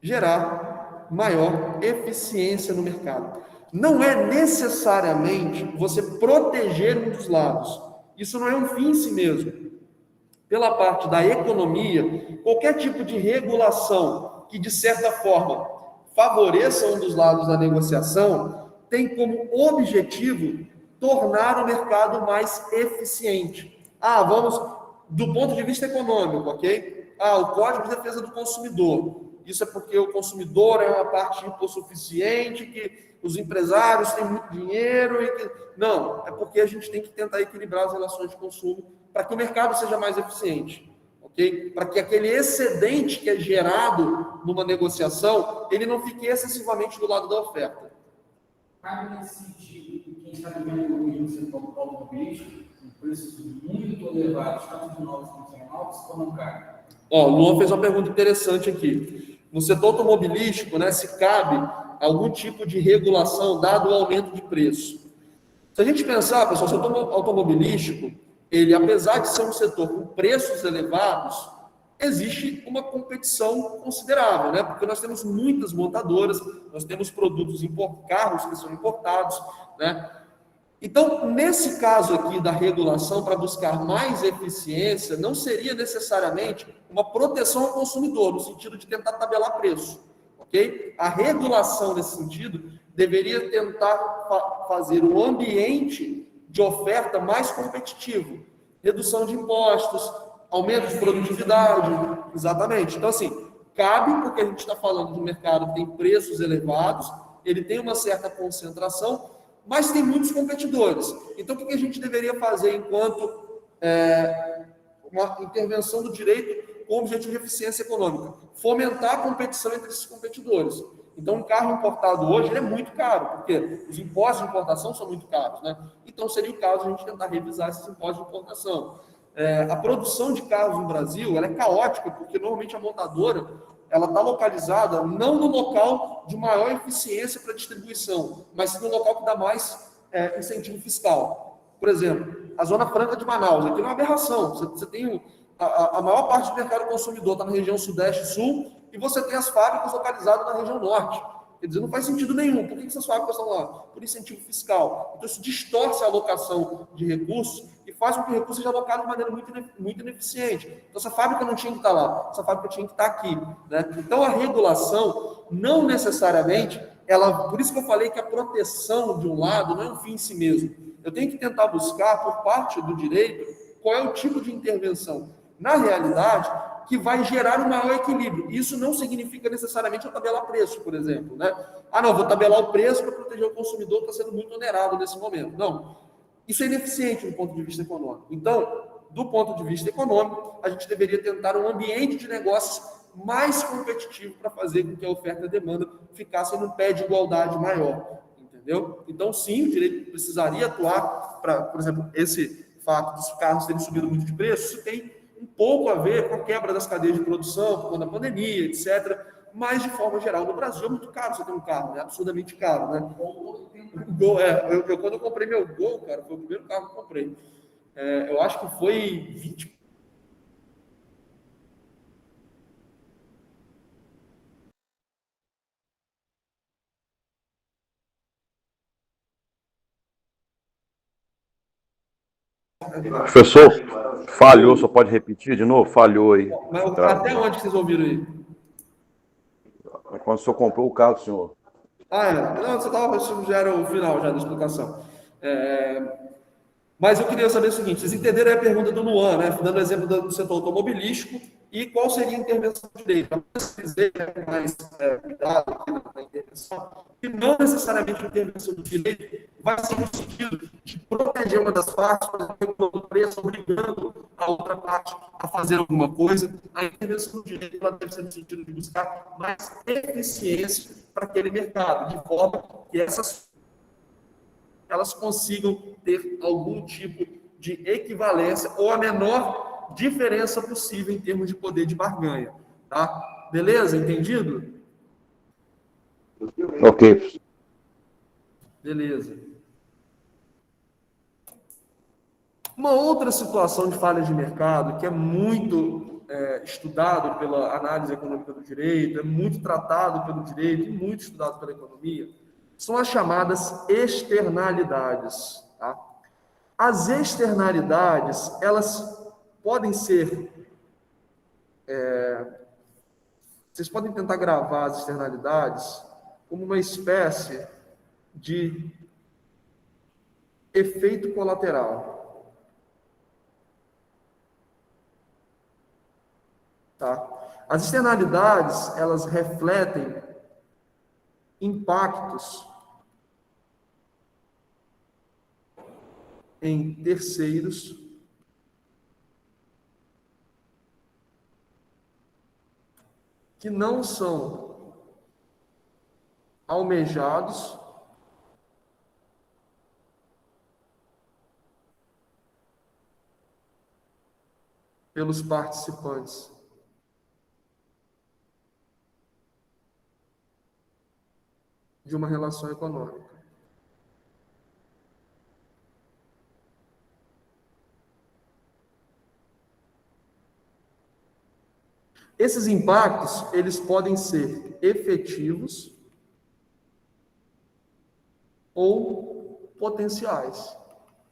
[SPEAKER 1] gerar maior eficiência no mercado. Não é necessariamente você proteger um dos lados. Isso não é um fim em si mesmo. Pela parte da economia, qualquer tipo de regulação que, de certa forma, favoreça um dos lados da negociação, tem como objetivo tornar o mercado mais eficiente. Vamos, do ponto de vista econômico, ok? O Código de Defesa do Consumidor. Isso é porque o consumidor é uma parte hipossuficiente, que os empresários têm muito dinheiro e que... Não, é porque a gente tem que tentar equilibrar as relações de consumo para que o mercado seja mais eficiente, ok? Para que aquele excedente que é gerado numa negociação, ele não fique excessivamente do lado da oferta.
[SPEAKER 3] Cabe nesse sentido, quem está vivendo hoje no setor automobilístico, com preços muito elevados, tanto de novos quanto de novos, como não cabe?
[SPEAKER 1] O Luan fez uma pergunta interessante aqui. No setor automobilístico, né, se cabe algum tipo de regulação dado o aumento de preço. Se a gente pensar, pessoal, o setor automobilístico, ele, apesar de ser um setor com preços elevados, existe uma competição considerável, né? Porque nós temos muitas montadoras, nós temos produtos carros que são importados, né? Então, nesse caso aqui da regulação, para buscar mais eficiência, não seria necessariamente uma proteção ao consumidor, no sentido de tentar tabelar preço, ok? A regulação, nesse sentido, deveria tentar fazer o ambiente de oferta mais competitivo. Redução de impostos, aumento de produtividade, exatamente. Então, assim, cabe, porque a gente está falando de um mercado que tem preços elevados, ele tem uma certa concentração, mas tem muitos competidores. Então, o que a gente deveria fazer enquanto uma intervenção do direito com o objetivo de eficiência econômica? Fomentar a competição entre esses competidores. Então, um carro importado hoje ele é muito caro, porque os impostos de importação são muito caros, né? Então, seria o caso de a gente tentar revisar esses impostos de importação. A produção de carros no Brasil ela é caótica, porque normalmente a montadora ela está localizada não no local de maior eficiência para distribuição, mas no local que dá mais incentivo fiscal. Por exemplo, a Zona Franca de Manaus, aqui é uma aberração. Você tem a maior parte do mercado consumidor está na região sudeste e sul, e você tem as fábricas localizadas na região norte. Quer dizer, não faz sentido nenhum. Por que essas fábricas estão lá? Por incentivo fiscal. Então, isso distorce a alocação de recursos e faz com que o recurso seja alocado de maneira muito ineficiente. Então, essa fábrica não tinha que estar lá, essa fábrica tinha que estar aqui, né? Então, a regulação, não necessariamente, por isso que eu falei que a proteção, de um lado, não é um fim em si mesmo. Eu tenho que tentar buscar, por parte do direito, qual é o tipo de intervenção, na realidade, que vai gerar um maior equilíbrio. Isso não significa necessariamente eu tabelar preço, por exemplo, né? Não, vou tabelar o preço para proteger o consumidor que está sendo muito onerado nesse momento. Não. Isso é ineficiente do ponto de vista econômico. Então, do ponto de vista econômico, a gente deveria tentar um ambiente de negócios mais competitivo para fazer com que a oferta e a demanda ficassem num pé de igualdade maior. Entendeu? Então, sim, o direito precisaria atuar para, por exemplo, esse fato dos carros terem subido muito de preço, isso tem um pouco a ver com a quebra das cadeias de produção, por conta da pandemia, etc. Mas, de forma geral, no Brasil é muito caro você ter um carro, né? Absurdamente caro, né? Quando eu comprei meu Gol, cara, foi o primeiro carro que eu comprei. Eu acho que foi 20.
[SPEAKER 2] Professor, falhou, só pode repetir de novo? Falhou aí.
[SPEAKER 1] Mas até onde vocês ouviram aí?
[SPEAKER 2] Quando o senhor comprou o carro do senhor.
[SPEAKER 1] Não, você já era o final já da explicação. Mas eu queria saber o seguinte, vocês entenderam a pergunta do Luan, né? Dando o exemplo do setor automobilístico, e qual seria a intervenção de direito? Eu precisei mais cuidado na intervenção, e não necessariamente a intervenção do direito vai ser no sentido de proteger uma das partes, por exemplo, regulando o preço, obrigando a outra parte a fazer alguma coisa. A intervenção do direito ela deve ser no sentido de buscar mais eficiência para aquele mercado, de forma que elas consigam ter algum tipo de equivalência ou a menor diferença possível em termos de poder de barganha. Tá? Beleza? Entendido?
[SPEAKER 2] Ok.
[SPEAKER 1] Beleza. Uma outra situação de falha de mercado que é muito estudado pela análise econômica do direito, é muito tratado pelo direito e muito estudado pela economia, são as chamadas externalidades. Tá? As externalidades, elas podem ser... vocês podem tentar gravar as externalidades como uma espécie de efeito colateral. Tá? As externalidades, elas refletem impactos em terceiros que não são almejados pelos participantes. De uma relação econômica. Esses impactos, eles podem ser efetivos ou potenciais.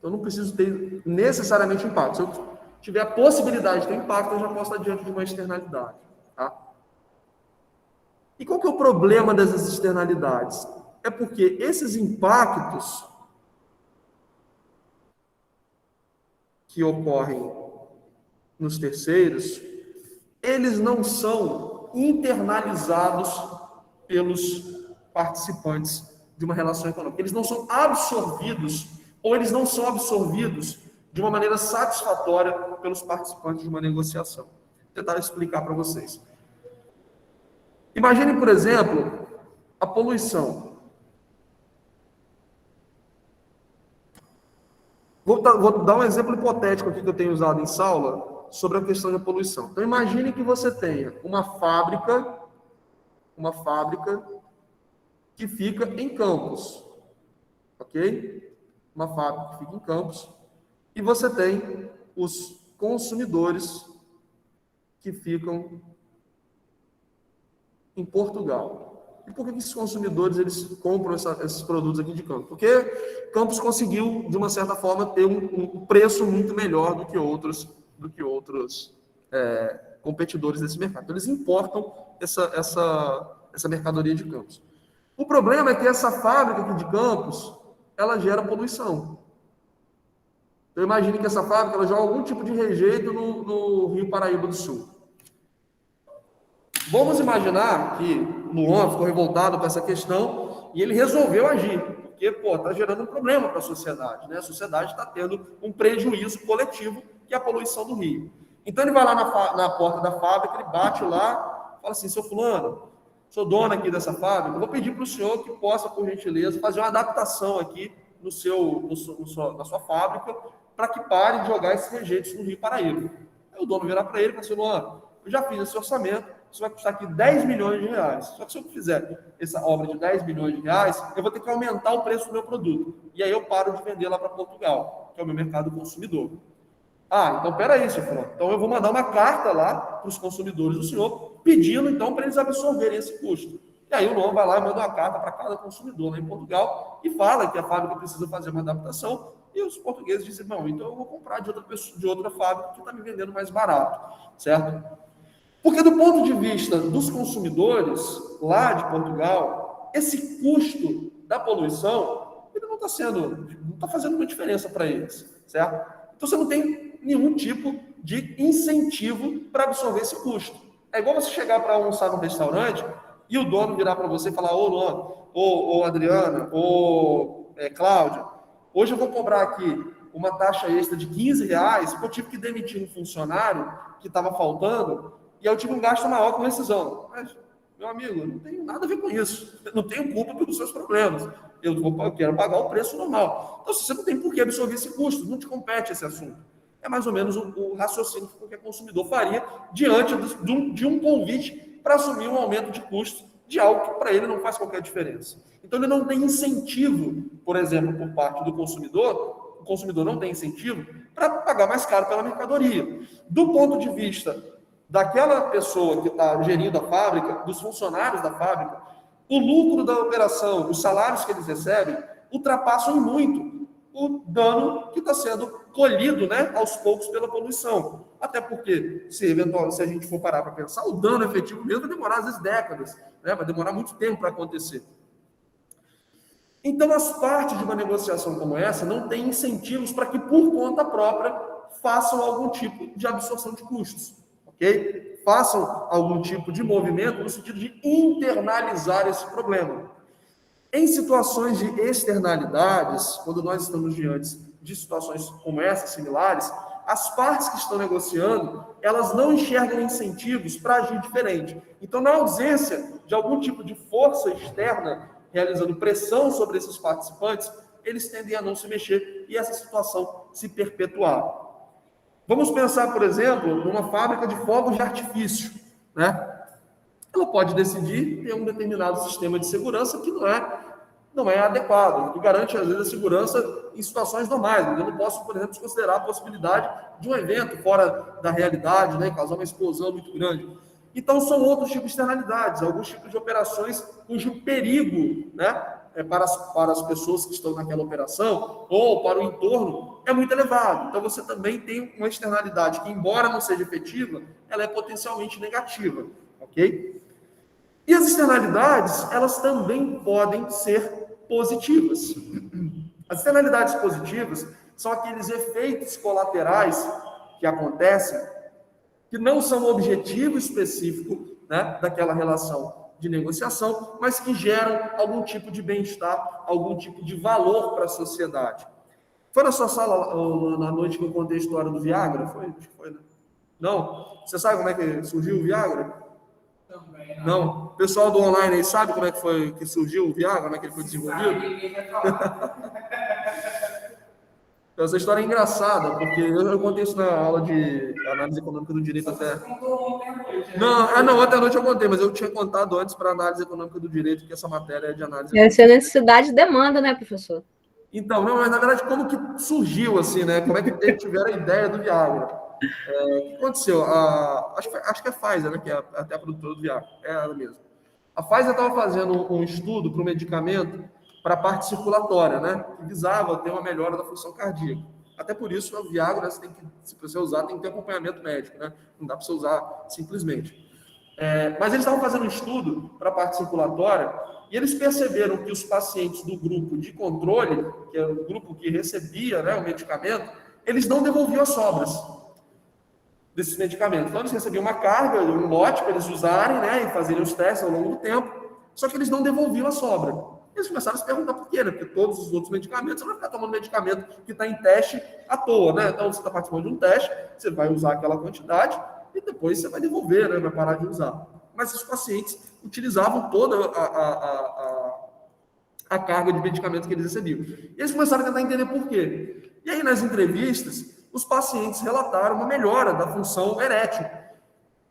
[SPEAKER 1] Eu não preciso ter necessariamente impacto. Se eu tiver a possibilidade de ter impacto, eu já posso estar diante de uma externalidade. Tá? E qual que é o problema dessas externalidades? É porque esses impactos que ocorrem nos terceiros, eles não são internalizados pelos participantes de uma relação econômica. Eles não são absorvidos, ou eles não são absorvidos de uma maneira satisfatória pelos participantes de uma negociação. Vou tentar explicar para vocês. Imagine, por exemplo, a poluição. Vou dar um exemplo hipotético aqui que eu tenho usado em Saula sobre a questão da poluição. Então, imagine que você tenha uma fábrica que fica em Campos, ok? Uma fábrica que fica em Campos, e você tem os consumidores que ficam em Portugal. E por que esses consumidores eles compram esses produtos aqui de Campos? Porque Campos conseguiu, de uma certa forma, ter um preço muito melhor do que outros competidores desse mercado. Então, eles importam essa mercadoria de Campos. O problema é que essa fábrica aqui de Campos, ela gera poluição. Então, imagine que essa fábrica ela joga algum tipo de rejeito no Rio Paraíba do Sul. Vamos imaginar que Luan ficou revoltado com essa questão e ele resolveu agir, porque, está gerando um problema para a sociedade, né? A sociedade está tendo um prejuízo coletivo, que é a poluição do rio. Então, ele vai lá na porta da fábrica, ele bate lá, fala assim, seu fulano, sou dono aqui dessa fábrica, eu vou pedir para o senhor que possa, por gentileza, fazer uma adaptação aqui na sua fábrica, para que pare de jogar esses rejeitos no Rio Paraíba. Aí o dono virar para ele e falar assim, Luan, eu já fiz esse orçamento, isso vai custar aqui 10 milhões de reais. Só que se eu fizer essa obra de 10 milhões de reais, eu vou ter que aumentar o preço do meu produto. E aí eu paro de vender lá para Portugal, que é o meu mercado consumidor. Então peraí, seu fulano. Então eu vou mandar uma carta lá para os consumidores do senhor, pedindo então para eles absorverem esse custo. E aí o Luan vai lá e manda uma carta para cada consumidor lá em Portugal e fala que a fábrica precisa fazer uma adaptação. E os portugueses dizem, não, então eu vou comprar de outra fábrica que está me vendendo mais barato, certo? Porque do ponto de vista dos consumidores lá de Portugal, esse custo da poluição, ele não está fazendo uma diferença para eles, certo? Então você não tem nenhum tipo de incentivo para absorver esse custo. É igual você chegar para almoçar num restaurante e o dono virar para você e falar, ô Luan, ô Adriana, ô Cláudia, hoje eu vou cobrar aqui uma taxa extra de R$15, porque eu tive que demitir um funcionário que estava faltando, e eu tive um gasto maior com rescisão. Mas, meu amigo, eu não tenho nada a ver com isso. Eu não tenho culpa pelos seus problemas. Eu quero pagar o preço normal. Então, você não tem por que absorver esse custo. Não te compete esse assunto. É mais ou menos o raciocínio que qualquer consumidor faria diante de um convite para assumir um aumento de custo de algo que para ele não faz qualquer diferença. Então, ele não tem incentivo, por exemplo, por parte do consumidor. O consumidor não tem incentivo para pagar mais caro pela mercadoria. Do ponto de vista daquela pessoa que está gerindo a fábrica, dos funcionários da fábrica, o lucro da operação, os salários que eles recebem, ultrapassam em muito o dano que está sendo colhido, né, aos poucos pela poluição. Até porque, se a gente for parar para pensar, o dano efetivo mesmo vai demorar, às vezes, décadas, né, vai demorar muito tempo para acontecer. Então, as partes de uma negociação como essa não têm incentivos para que, por conta própria, façam algum tipo de absorção de custos. Okay? Façam algum tipo de movimento no sentido de internalizar esse problema. Em situações de externalidades, quando nós estamos diante de situações como essas, similares, as partes que estão negociando, elas não enxergam incentivos para agir diferente. Então, na ausência de algum tipo de força externa realizando pressão sobre esses participantes, eles tendem a não se mexer e essa situação se perpetuar. Vamos pensar, por exemplo, numa fábrica de fogos de artifício, né? Ela pode decidir ter um determinado sistema de segurança que não é adequado, que garante, às vezes, a segurança em situações normais. Eu não posso, por exemplo, considerar a possibilidade de um evento fora da realidade, né, causar uma explosão muito grande. Então, são outros tipos de externalidades, alguns tipos de operações cujo perigo, né, para as pessoas que estão naquela operação ou para o entorno é muito elevado. Então, você também tem uma externalidade que, embora não seja efetiva, ela é potencialmente negativa, ok? E as externalidades, elas também podem ser positivas. As externalidades positivas são aqueles efeitos colaterais que acontecem que não são o objetivo específico, né, daquela relação de negociação, mas que geram algum tipo de bem-estar, algum tipo de valor para a sociedade. Foi na sua sala na noite que eu contei a história do Viagra? Foi, né? Não? Você sabe como é que surgiu o Viagra?
[SPEAKER 3] Também
[SPEAKER 1] Não. O pessoal do online aí sabe como é que foi que surgiu o Viagra, como é que ele foi desenvolvido? Essa história é engraçada, porque eu contei isso na aula de análise econômica do direito até. Não, ontem à noite eu contei, mas eu tinha contado antes para análise econômica do direito, que essa matéria é de análise econômica.
[SPEAKER 4] Essa necessidade demanda, né, professor?
[SPEAKER 1] Então, não, mas na verdade, como que surgiu assim, né? Como é que eles tiveram a ideia do Viagra? O que aconteceu? Acho que é a Pfizer, né? Que é até a produtora do Viagra, é ela mesma. A Pfizer estava fazendo um estudo para o medicamento para a parte circulatória, né? Que visava ter uma melhora da função cardíaca. Até por isso, o Viagra, né, se você usar, tem que ter acompanhamento médico, né? Não dá para você usar simplesmente. Mas eles estavam fazendo um estudo para a parte circulatória e eles perceberam que os pacientes do grupo de controle, que é o grupo que recebia, né, o medicamento, eles não devolviam as sobras desses medicamentos. Então, eles recebiam uma carga, um lote para eles usarem, né, e fazerem os testes ao longo do tempo, só que eles não devolviam a sobra. Eles começaram a se perguntar por quê, né? Porque todos os outros medicamentos, você não vai ficar tomando medicamento que está em teste à toa, né? Então, você está participando de um teste, você vai usar aquela quantidade e depois você vai devolver, né? Vai parar de usar. Mas os pacientes utilizavam toda a carga de medicamento que eles recebiam. E eles começaram a tentar entender por quê. E aí, nas entrevistas, os pacientes relataram uma melhora da função erétil.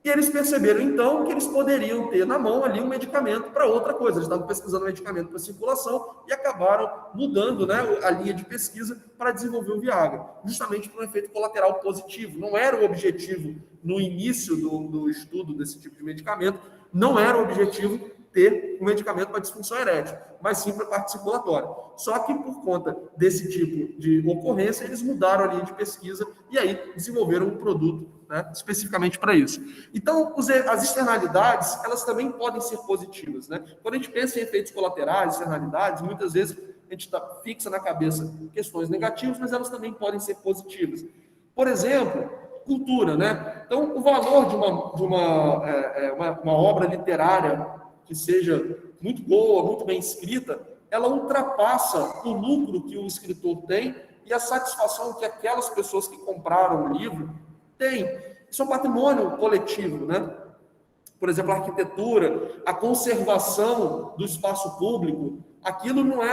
[SPEAKER 1] E eles perceberam, então, que eles poderiam ter na mão ali um medicamento para outra coisa. Eles estavam pesquisando medicamento para circulação e acabaram mudando, né, a linha de pesquisa para desenvolver o Viagra, justamente por um efeito colateral positivo. Não era o objetivo, no início do estudo desse tipo de medicamento, não era o objetivo ter um medicamento para disfunção erétil, mas sim para a parte circulatória. Só que por conta desse tipo de ocorrência, eles mudaram a linha de pesquisa e aí desenvolveram um produto, né, especificamente para isso. Então, as externalidades, elas também podem ser positivas, né? Quando a gente pensa em efeitos colaterais, externalidades, muitas vezes a gente fixa na cabeça questões negativas, mas elas também podem ser positivas. Por exemplo, cultura, né? Então, o valor de uma obra literária que seja muito boa, muito bem escrita, ela ultrapassa o lucro que o escritor tem e a satisfação que aquelas pessoas que compraram o livro têm. Isso é um patrimônio coletivo, né? Por exemplo, a arquitetura, a conservação do espaço público, aquilo não é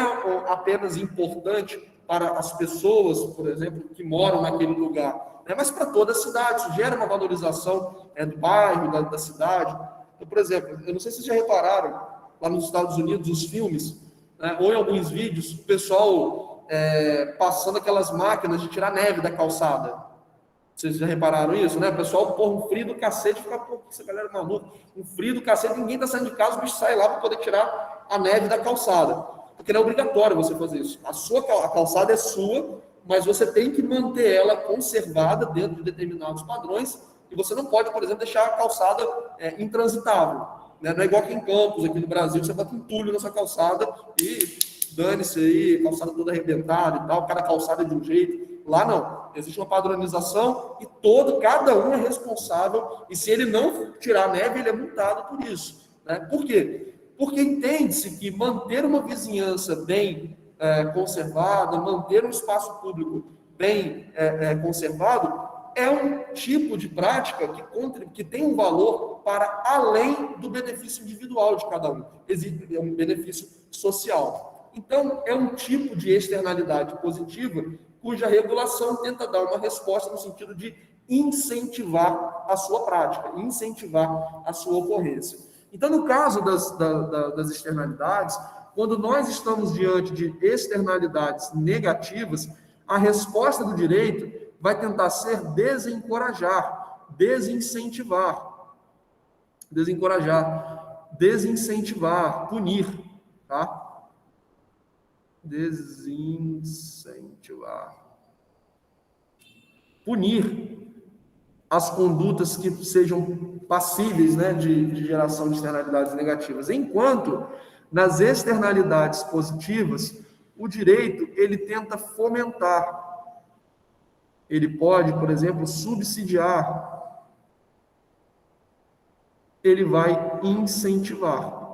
[SPEAKER 1] apenas importante para as pessoas, por exemplo, que moram naquele lugar, né? Mas para toda a cidade. Isso gera uma valorização do bairro, da cidade. Então, por exemplo, eu não sei se vocês já repararam, lá nos Estados Unidos, os filmes, né, ou em alguns vídeos, o pessoal passando aquelas máquinas de tirar neve da calçada. Vocês já repararam isso, né? O pessoal, um frio do cacete, fica, pô, essa galera é maluca, um frio do cacete, ninguém tá saindo de casa, o bicho sai lá para poder tirar a neve da calçada. Porque não é obrigatório você fazer isso. A calçada é sua, mas você tem que manter ela conservada dentro de determinados padrões, e você não pode, por exemplo, deixar a calçada intransitável. Né? Não é igual aqui em Campos, aqui no Brasil, você bota entulho nessa calçada e dane-se aí, calçada toda arrebentada e tal, cada calçada é de um jeito. Lá não, existe uma padronização e cada um é responsável, e se ele não tirar a neve, ele é multado por isso. Né? Por quê? Porque entende-se que manter uma vizinhança bem conservada, manter um espaço público bem conservado, é um tipo de prática que tem um valor para além do benefício individual de cada um. Existe um benefício social. Então, é um tipo de externalidade positiva cuja regulação tenta dar uma resposta no sentido de incentivar a sua prática, incentivar a sua ocorrência. Então, no caso das externalidades, quando nós estamos diante de externalidades negativas, a resposta do direito vai tentar ser desencorajar, desincentivar, punir, tá? Desincentivar. Punir as condutas que sejam passíveis, né, de geração de externalidades negativas. Enquanto, nas externalidades positivas, o direito, ele tenta fomentar. Ele pode, por exemplo, subsidiar. Ele vai incentivar.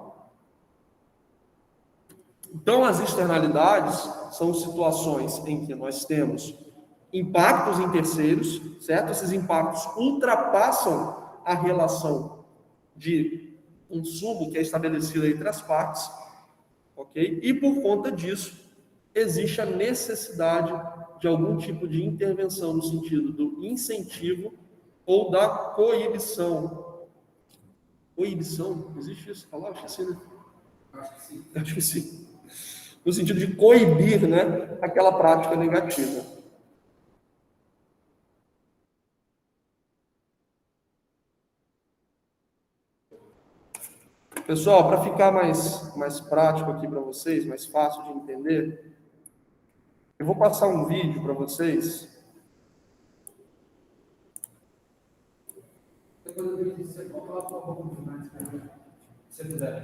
[SPEAKER 1] Então, as externalidades são situações em que nós temos impactos em terceiros, certo? Esses impactos ultrapassam a relação de consumo que é estabelecida entre as partes, ok? E por conta disso, existe a necessidade de algum tipo de intervenção no sentido do incentivo ou da coibição. Coibição? Existe isso? Falar? Acho que sim, né? Acho que sim. No sentido de coibir, né, aquela prática negativa. Pessoal, para ficar mais prático aqui para vocês, mais fácil de entender, eu vou passar um vídeo para vocês.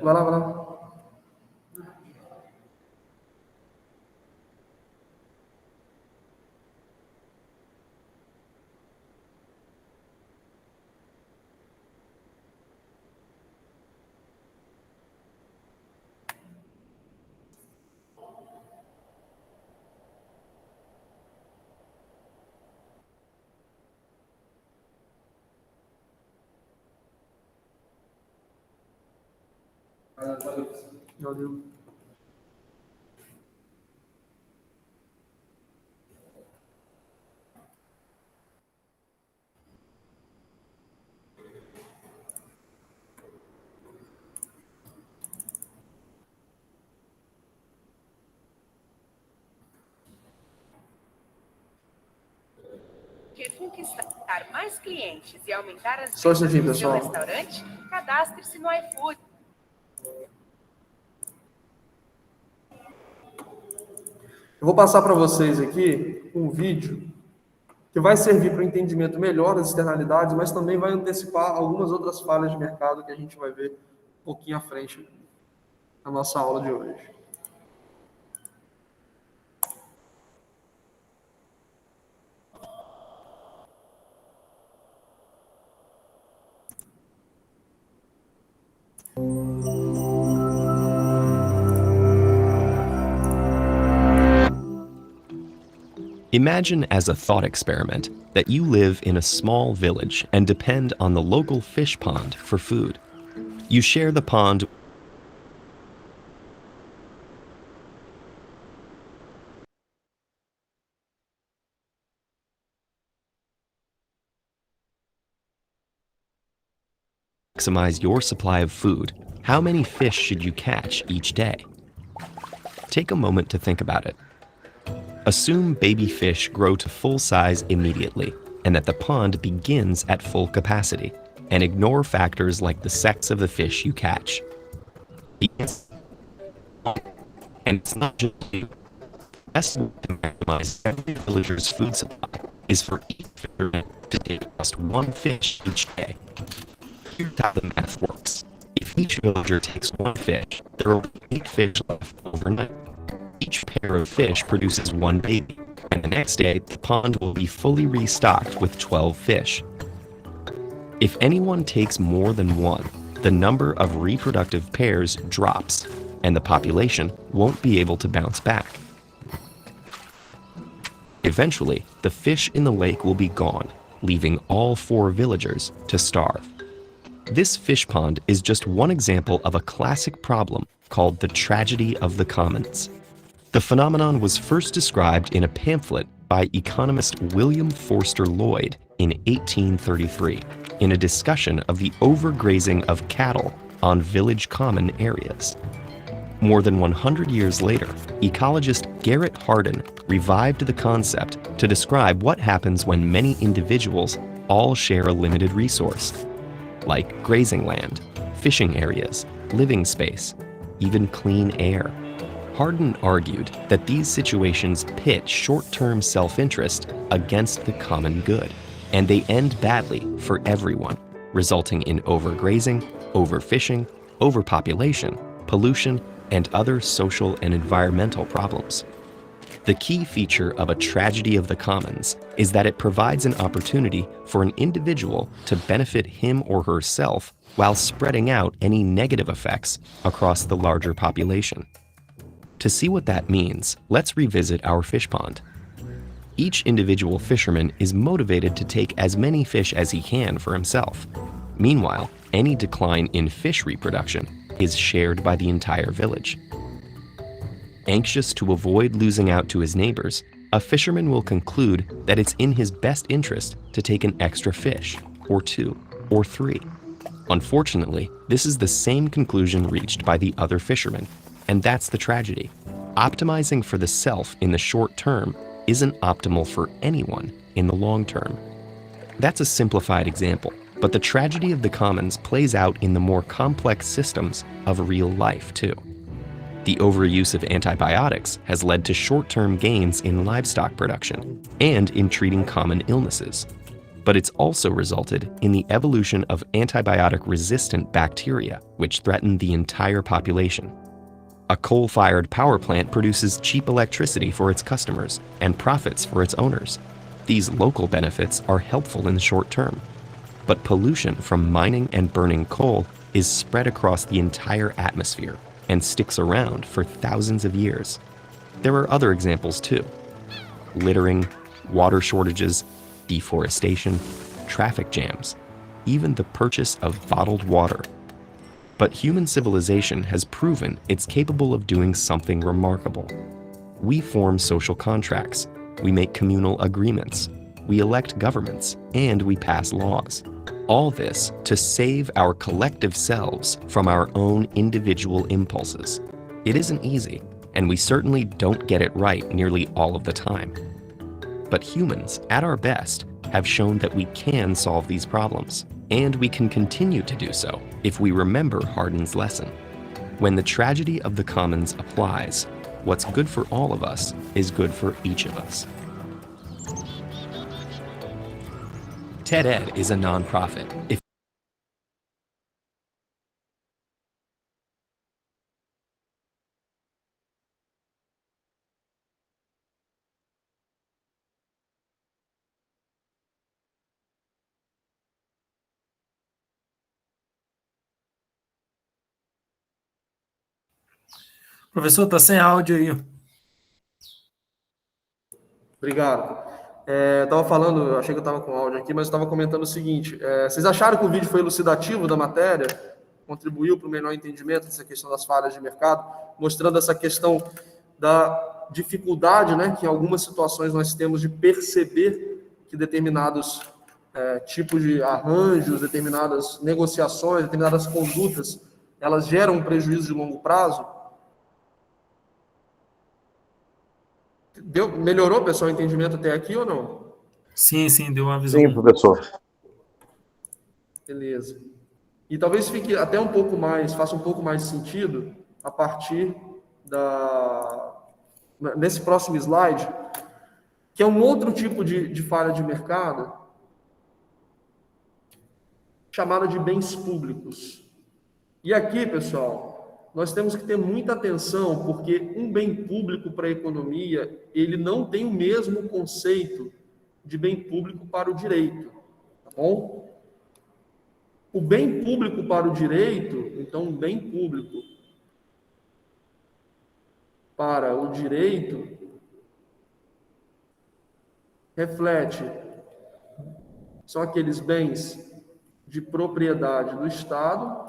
[SPEAKER 1] Vai lá, vai lá. Valeu.
[SPEAKER 5] Quer conquistar mais clientes e aumentar as
[SPEAKER 1] Só um
[SPEAKER 5] vendas
[SPEAKER 1] instantinho,
[SPEAKER 5] do seu
[SPEAKER 1] pessoal.
[SPEAKER 5] restaurante? Cadastre-se no iFood.
[SPEAKER 1] Eu vou passar para vocês aqui um vídeo que vai servir para o entendimento melhor das externalidades, mas também vai antecipar algumas outras falhas de mercado que a gente vai ver um pouquinho à frente na nossa aula de hoje.
[SPEAKER 6] Imagine as a thought experiment that you live in a small village and depend on the local fish pond for food. You share the pond to maximize your supply of food. How many fish should you catch each day? Take a moment to think about it. Assume baby fish grow to full size immediately, and that the pond begins at full capacity, and ignore factors like the sex of the fish you catch. And it's not just you. The best way to maximize every villager's food supply is for each fisherman to take just one fish each day. Here's how the math works. If each villager takes one fish, there will be 8 fish left overnight. Each pair of fish produces 1 baby, and the next day the pond will be fully restocked with 12 fish. If anyone takes more than one, the number of reproductive pairs drops, and the population won't be able to bounce back. Eventually, the fish in the lake will be gone, leaving all 4 villagers to starve. This fish pond is just one example of a classic problem called the tragedy of the commons. The phenomenon was first described in a pamphlet by economist William Forster Lloyd in 1833 in a discussion of the overgrazing of cattle on village common areas. More than 100 years later, ecologist Garrett Hardin revived the concept to describe what happens when many individuals all share a limited resource, like grazing land, fishing areas, living space, even clean air. Hardin argued that these situations pit short-term self-interest against the common good, and they end badly for everyone, resulting in overgrazing, overfishing, overpopulation, pollution, and other social and environmental problems. The key feature of a tragedy of the commons is that it provides an opportunity for an individual to benefit him or herself while spreading out any negative effects across the larger population. To see what that means, let's revisit our fish pond. Each individual fisherman is motivated to take as many fish as he can for himself. Meanwhile, any decline in fish reproduction is shared by the entire village. Anxious to avoid losing out to his neighbors, a fisherman will conclude that it's in his best interest to take an extra fish, or 2, or 3. Unfortunately, this is the same conclusion reached by the other fishermen, and that's the tragedy. Optimizing for the self in the short term isn't optimal for anyone in the long term. That's a simplified example, but the tragedy of the commons plays out in the more complex systems of real life too. The overuse of antibiotics has led to short-term gains in livestock production and in treating common illnesses. But it's also resulted in the evolution of antibiotic-resistant bacteria, which threaten the entire population. A coal-fired power plant produces cheap electricity for its customers and profits for its owners. These local benefits are helpful in the short term. But pollution from mining and burning coal is spread across the entire atmosphere and sticks around for thousands of years. There are other examples too. Littering, water shortages, deforestation, traffic jams, even the purchase of bottled water. But human civilization has proven it's capable of doing something remarkable. We form social contracts, we make communal agreements, we elect governments, and we pass laws. All this to save our collective selves from our own individual impulses. It isn't easy, and we certainly don't get it right nearly all of the time. But humans, at our best, have shown that we can solve these problems, and we can continue to do so if we remember Hardin's lesson. When the tragedy of the commons applies, what's good for all of us is good for each of us. TED-Ed is a nonprofit.
[SPEAKER 3] Professor, tá sem áudio aí.
[SPEAKER 1] Obrigado. Estava falando, eu achei que eu estava com áudio aqui, mas estava comentando o seguinte: vocês acharam que o vídeo foi elucidativo da matéria? Contribuiu para o melhor entendimento dessa questão das falhas de mercado, mostrando essa questão da dificuldade, né, que em algumas situações nós temos de perceber que determinados tipos de arranjos, determinadas negociações, determinadas condutas, elas geram um prejuízo de longo prazo? Melhorou, pessoal, o entendimento até aqui ou não?
[SPEAKER 3] Sim, deu uma visão.
[SPEAKER 2] Sim, professor.
[SPEAKER 1] Beleza. E talvez fique até faça um pouco mais sentido a partir nesse próximo slide, que é um outro tipo de falha de mercado, chamada de bens públicos. E aqui, pessoal, nós temos que ter muita atenção, porque um bem público para a economia, ele não tem o mesmo conceito de bem público para o direito, tá bom? O bem público para o direito, então, um bem público para o direito, reflete, são aqueles bens de propriedade do Estado,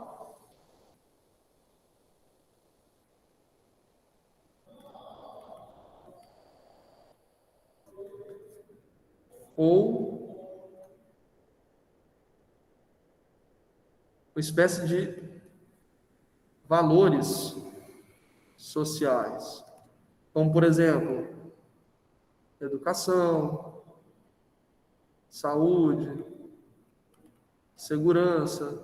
[SPEAKER 1] ou uma espécie de valores sociais, como, por exemplo, educação, saúde, segurança,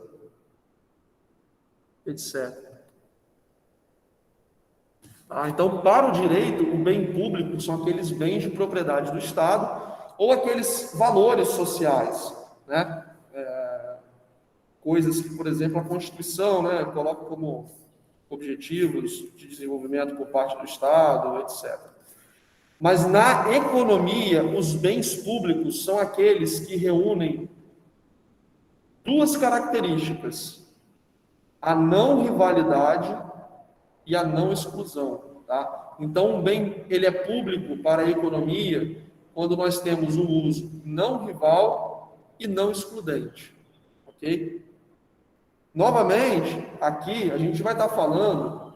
[SPEAKER 1] etc. Tá? Então, para o direito, o bem público são aqueles bens de propriedade do Estado ou aqueles valores sociais, né? Coisas que, por exemplo, a Constituição, né, coloca como objetivos de desenvolvimento por parte do Estado, etc. Mas na economia, os bens públicos são aqueles que reúnem duas características: a não rivalidade e a não exclusão, tá? Então, um bem, ele é público para a economia quando nós temos um uso não rival e não excludente, ok? Novamente, aqui a gente vai estar falando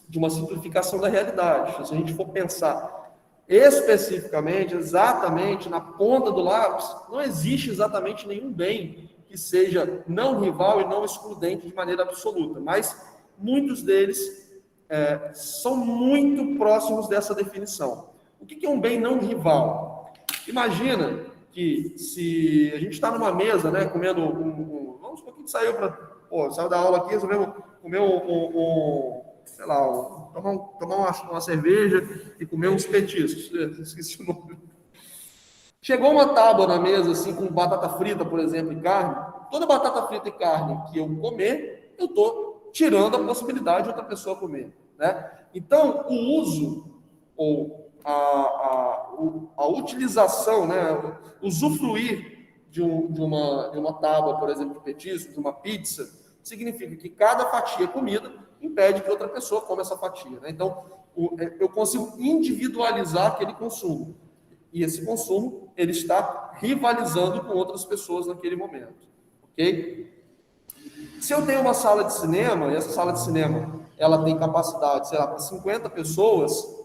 [SPEAKER 1] de uma simplificação da realidade. Se a gente for pensar especificamente, exatamente na ponta do lápis, não existe exatamente nenhum bem que seja não rival e não excludente de maneira absoluta, mas muitos deles são muito próximos dessa definição. O que é um bem não rival? Imagina que se a gente está numa mesa, né, comendo vamos um pouquinho de saiu da aula aqui, resolvemos comer sei lá, tomar uma cerveja e comer uns petiscos. Esqueci o nome. Chegou uma tábua na mesa, assim, com batata frita, por exemplo, e carne. Toda batata frita e carne que eu comer, eu estou tirando a possibilidade de outra pessoa comer, né? Então, o uso ou a utilização, né, usufruir de uma tábua, por exemplo, de petisco, de uma pizza, significa que cada fatia comida impede que outra pessoa coma essa fatia, né? Então, eu consigo individualizar aquele consumo. E esse consumo, ele está rivalizando com outras pessoas naquele momento, ok? Se eu tenho uma sala de cinema, e essa sala de cinema, ela tem capacidade, sei lá, para 50 pessoas,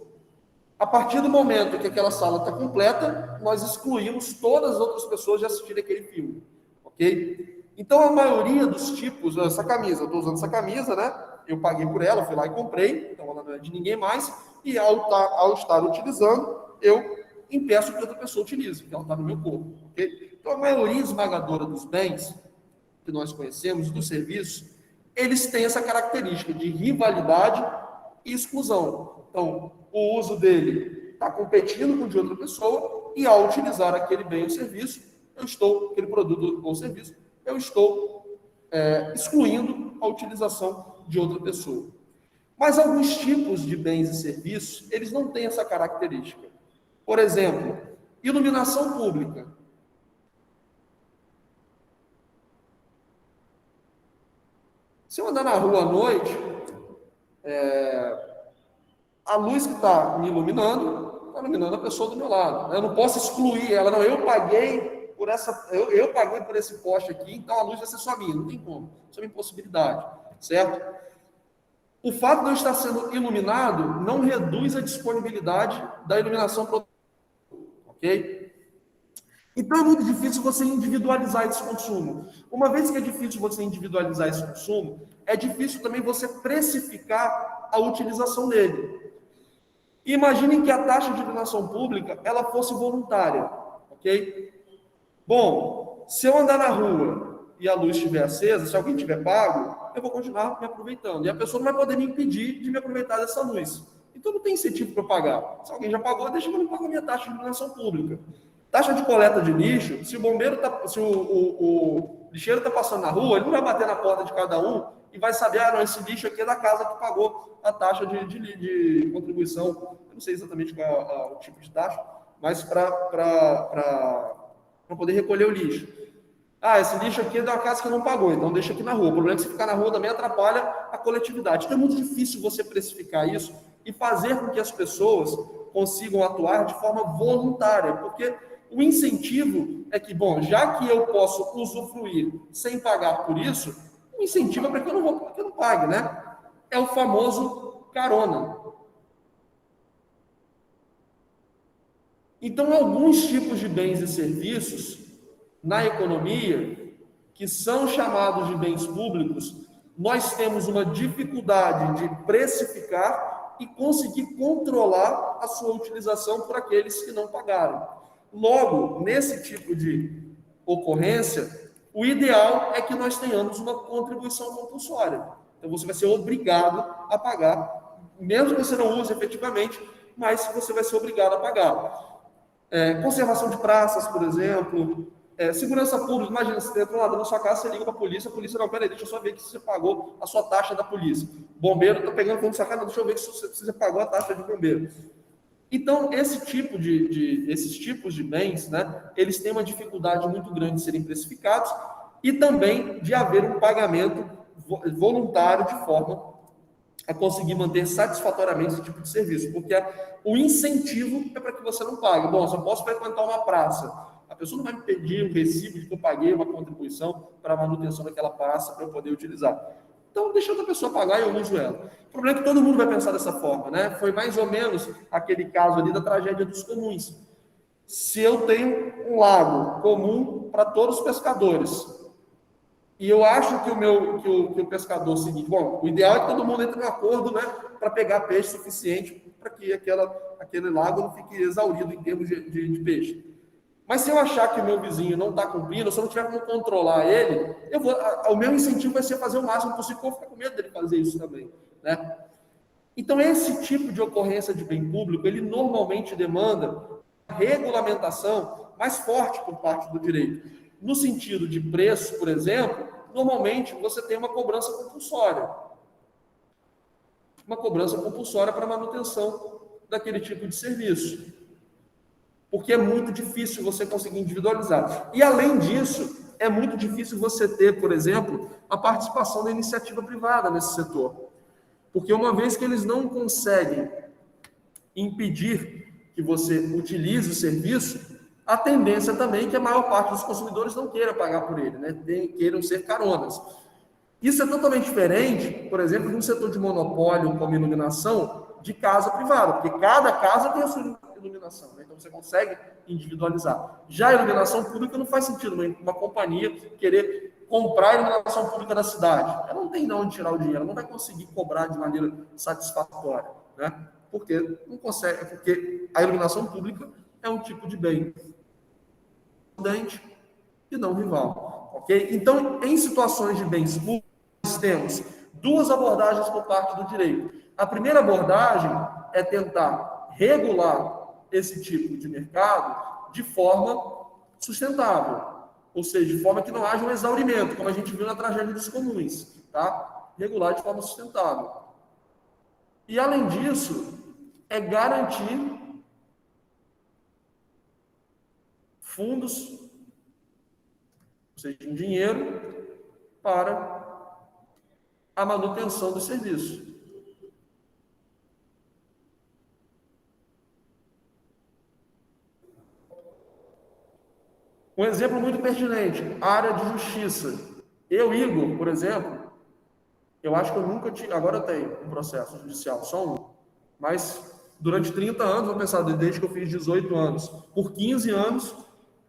[SPEAKER 1] a partir do momento que aquela sala está completa, nós excluímos todas as outras pessoas de assistir aquele filme, ok? Então, a maioria dos tipos, essa camisa, eu estou usando essa camisa, né? Eu paguei por ela, fui lá e comprei, então ela não é de ninguém mais, e ao estar utilizando, eu impeço que outra pessoa utilize, porque ela está no meu corpo, ok? Então, a maioria esmagadora dos bens que nós conhecemos, dos serviços, eles têm essa característica de rivalidade e exclusão. Então, o uso dele está competindo com o de outra pessoa, e ao utilizar aquele bem ou serviço, aquele produto ou serviço, eu estou excluindo a utilização de outra pessoa. Mas alguns tipos de bens e serviços, eles não têm essa característica. Por exemplo, iluminação pública. Se eu andar na rua à noite, a luz que está me iluminando, está iluminando a pessoa do meu lado. Eu não posso excluir ela, não. Eu paguei por esse poste aqui, então a luz vai ser só minha. Não tem como. Isso é uma impossibilidade, certo? O fato de eu estar sendo iluminado não reduz a disponibilidade da iluminação para ok? Então é muito difícil você individualizar esse consumo. Uma vez que é difícil você individualizar esse consumo, é difícil também você precificar a utilização dele. Imaginem que a taxa de iluminação pública ela fosse voluntária, ok? Bom, se eu andar na rua e a luz estiver acesa, se alguém tiver pago, eu vou continuar me aproveitando. E a pessoa não vai poder me impedir de me aproveitar dessa luz. Então não tem incentivo para eu pagar. Se alguém já pagou, deixa eu não pagar a minha taxa de iluminação pública. Taxa de coleta de lixo, se o bombeiro se o lixeiro está passando na rua, ele não vai bater na porta de cada um e vai saber, não, esse lixo aqui é da casa que pagou a taxa de contribuição. Eu não sei exatamente qual é o tipo de taxa, mas para poder recolher o lixo. Esse lixo aqui é da casa que não pagou, então deixa aqui na rua. O problema é que se ficar na rua também atrapalha a coletividade. Então é muito difícil você precificar isso e fazer com que as pessoas consigam atuar de forma voluntária, porque o incentivo é que, bom, já que eu posso usufruir sem pagar por isso, o incentivo é para que eu não pague, né? É o famoso carona. Então, alguns tipos de bens e serviços na economia, que são chamados de bens públicos, nós temos uma dificuldade de precificar e conseguir controlar a sua utilização por aqueles que não pagaram. Logo, nesse tipo de ocorrência, o ideal é que nós tenhamos uma contribuição compulsória. Então, você vai ser obrigado a pagar mesmo que você não use efetivamente, mas você vai ser obrigado a pagar. Conservação de praças, por exemplo, segurança pública. Imagina, você entra lá na sua casa, você liga para a polícia, não, peraí, deixa eu só ver que você pagou a sua taxa da polícia. Bombeiro está pegando fogo na sua casa, deixa eu ver que você pagou a taxa de bombeiro. Então, esses tipos de bens, né, eles têm uma dificuldade muito grande de serem precificados e também de haver um pagamento voluntário de forma a conseguir manter satisfatoriamente esse tipo de serviço, porque o incentivo é para que você não pague. Bom, se eu posso frequentar uma praça, a pessoa não vai me pedir um recibo de que eu paguei uma contribuição para a manutenção daquela praça para eu poder utilizar. Então, deixa outra pessoa pagar e eu uso ela. O problema é que todo mundo vai pensar dessa forma, né? Foi mais ou menos aquele caso ali da tragédia dos comuns. Se eu tenho um lago comum para todos os pescadores, e eu acho que o pescador seguinte, bom, o ideal é que todo mundo entre num acordo, né, para pegar peixe suficiente para que aquele lago não fique exaurido em termos de peixe. Mas se eu achar que o meu vizinho não está cumprindo, se eu não tiver como controlar ele, o meu incentivo vai ser fazer o máximo possível, eu vou ficar com medo dele fazer isso também, né? Então, esse tipo de ocorrência de bem público, ele normalmente demanda regulamentação mais forte por parte do direito. No sentido de preço, por exemplo, normalmente você tem uma cobrança compulsória. Uma cobrança compulsória para manutenção daquele tipo de serviço. Porque é muito difícil você conseguir individualizar. E, além disso, é muito difícil você ter, por exemplo, a participação da iniciativa privada nesse setor. Porque uma vez que eles não conseguem impedir que você utilize o serviço, a tendência também é que a maior parte dos consumidores não queira pagar por ele, né? Queiram ser caronas. Isso é totalmente diferente, por exemplo, de um setor de monopólio como iluminação de casa privada, porque cada casa tem a sua iluminação, né? Então você consegue individualizar. Já a iluminação pública não faz sentido uma companhia querer comprar a iluminação pública da cidade. Ela não tem de onde tirar o dinheiro, ela não vai conseguir cobrar de maneira satisfatória, né? Porque não consegue, porque a iluminação pública é um tipo de bem e não rival, ok? Então, em situações de bens públicos, nós temos duas abordagens por parte do direito. A primeira abordagem é tentar regular esse tipo de mercado de forma sustentável, ou seja, de forma que não haja um exaurimento, como a gente viu na tragédia dos comuns, tá? Regular de forma sustentável. E, além disso, é garantir fundos, ou seja, dinheiro para a manutenção do serviço. Um exemplo muito pertinente, a área de justiça. Eu, Igor, por exemplo, eu acho que eu nunca tive, agora eu tenho um processo judicial, só um, mas durante 30 anos, vou pensar, desde que eu fiz 18 anos, por 15 anos,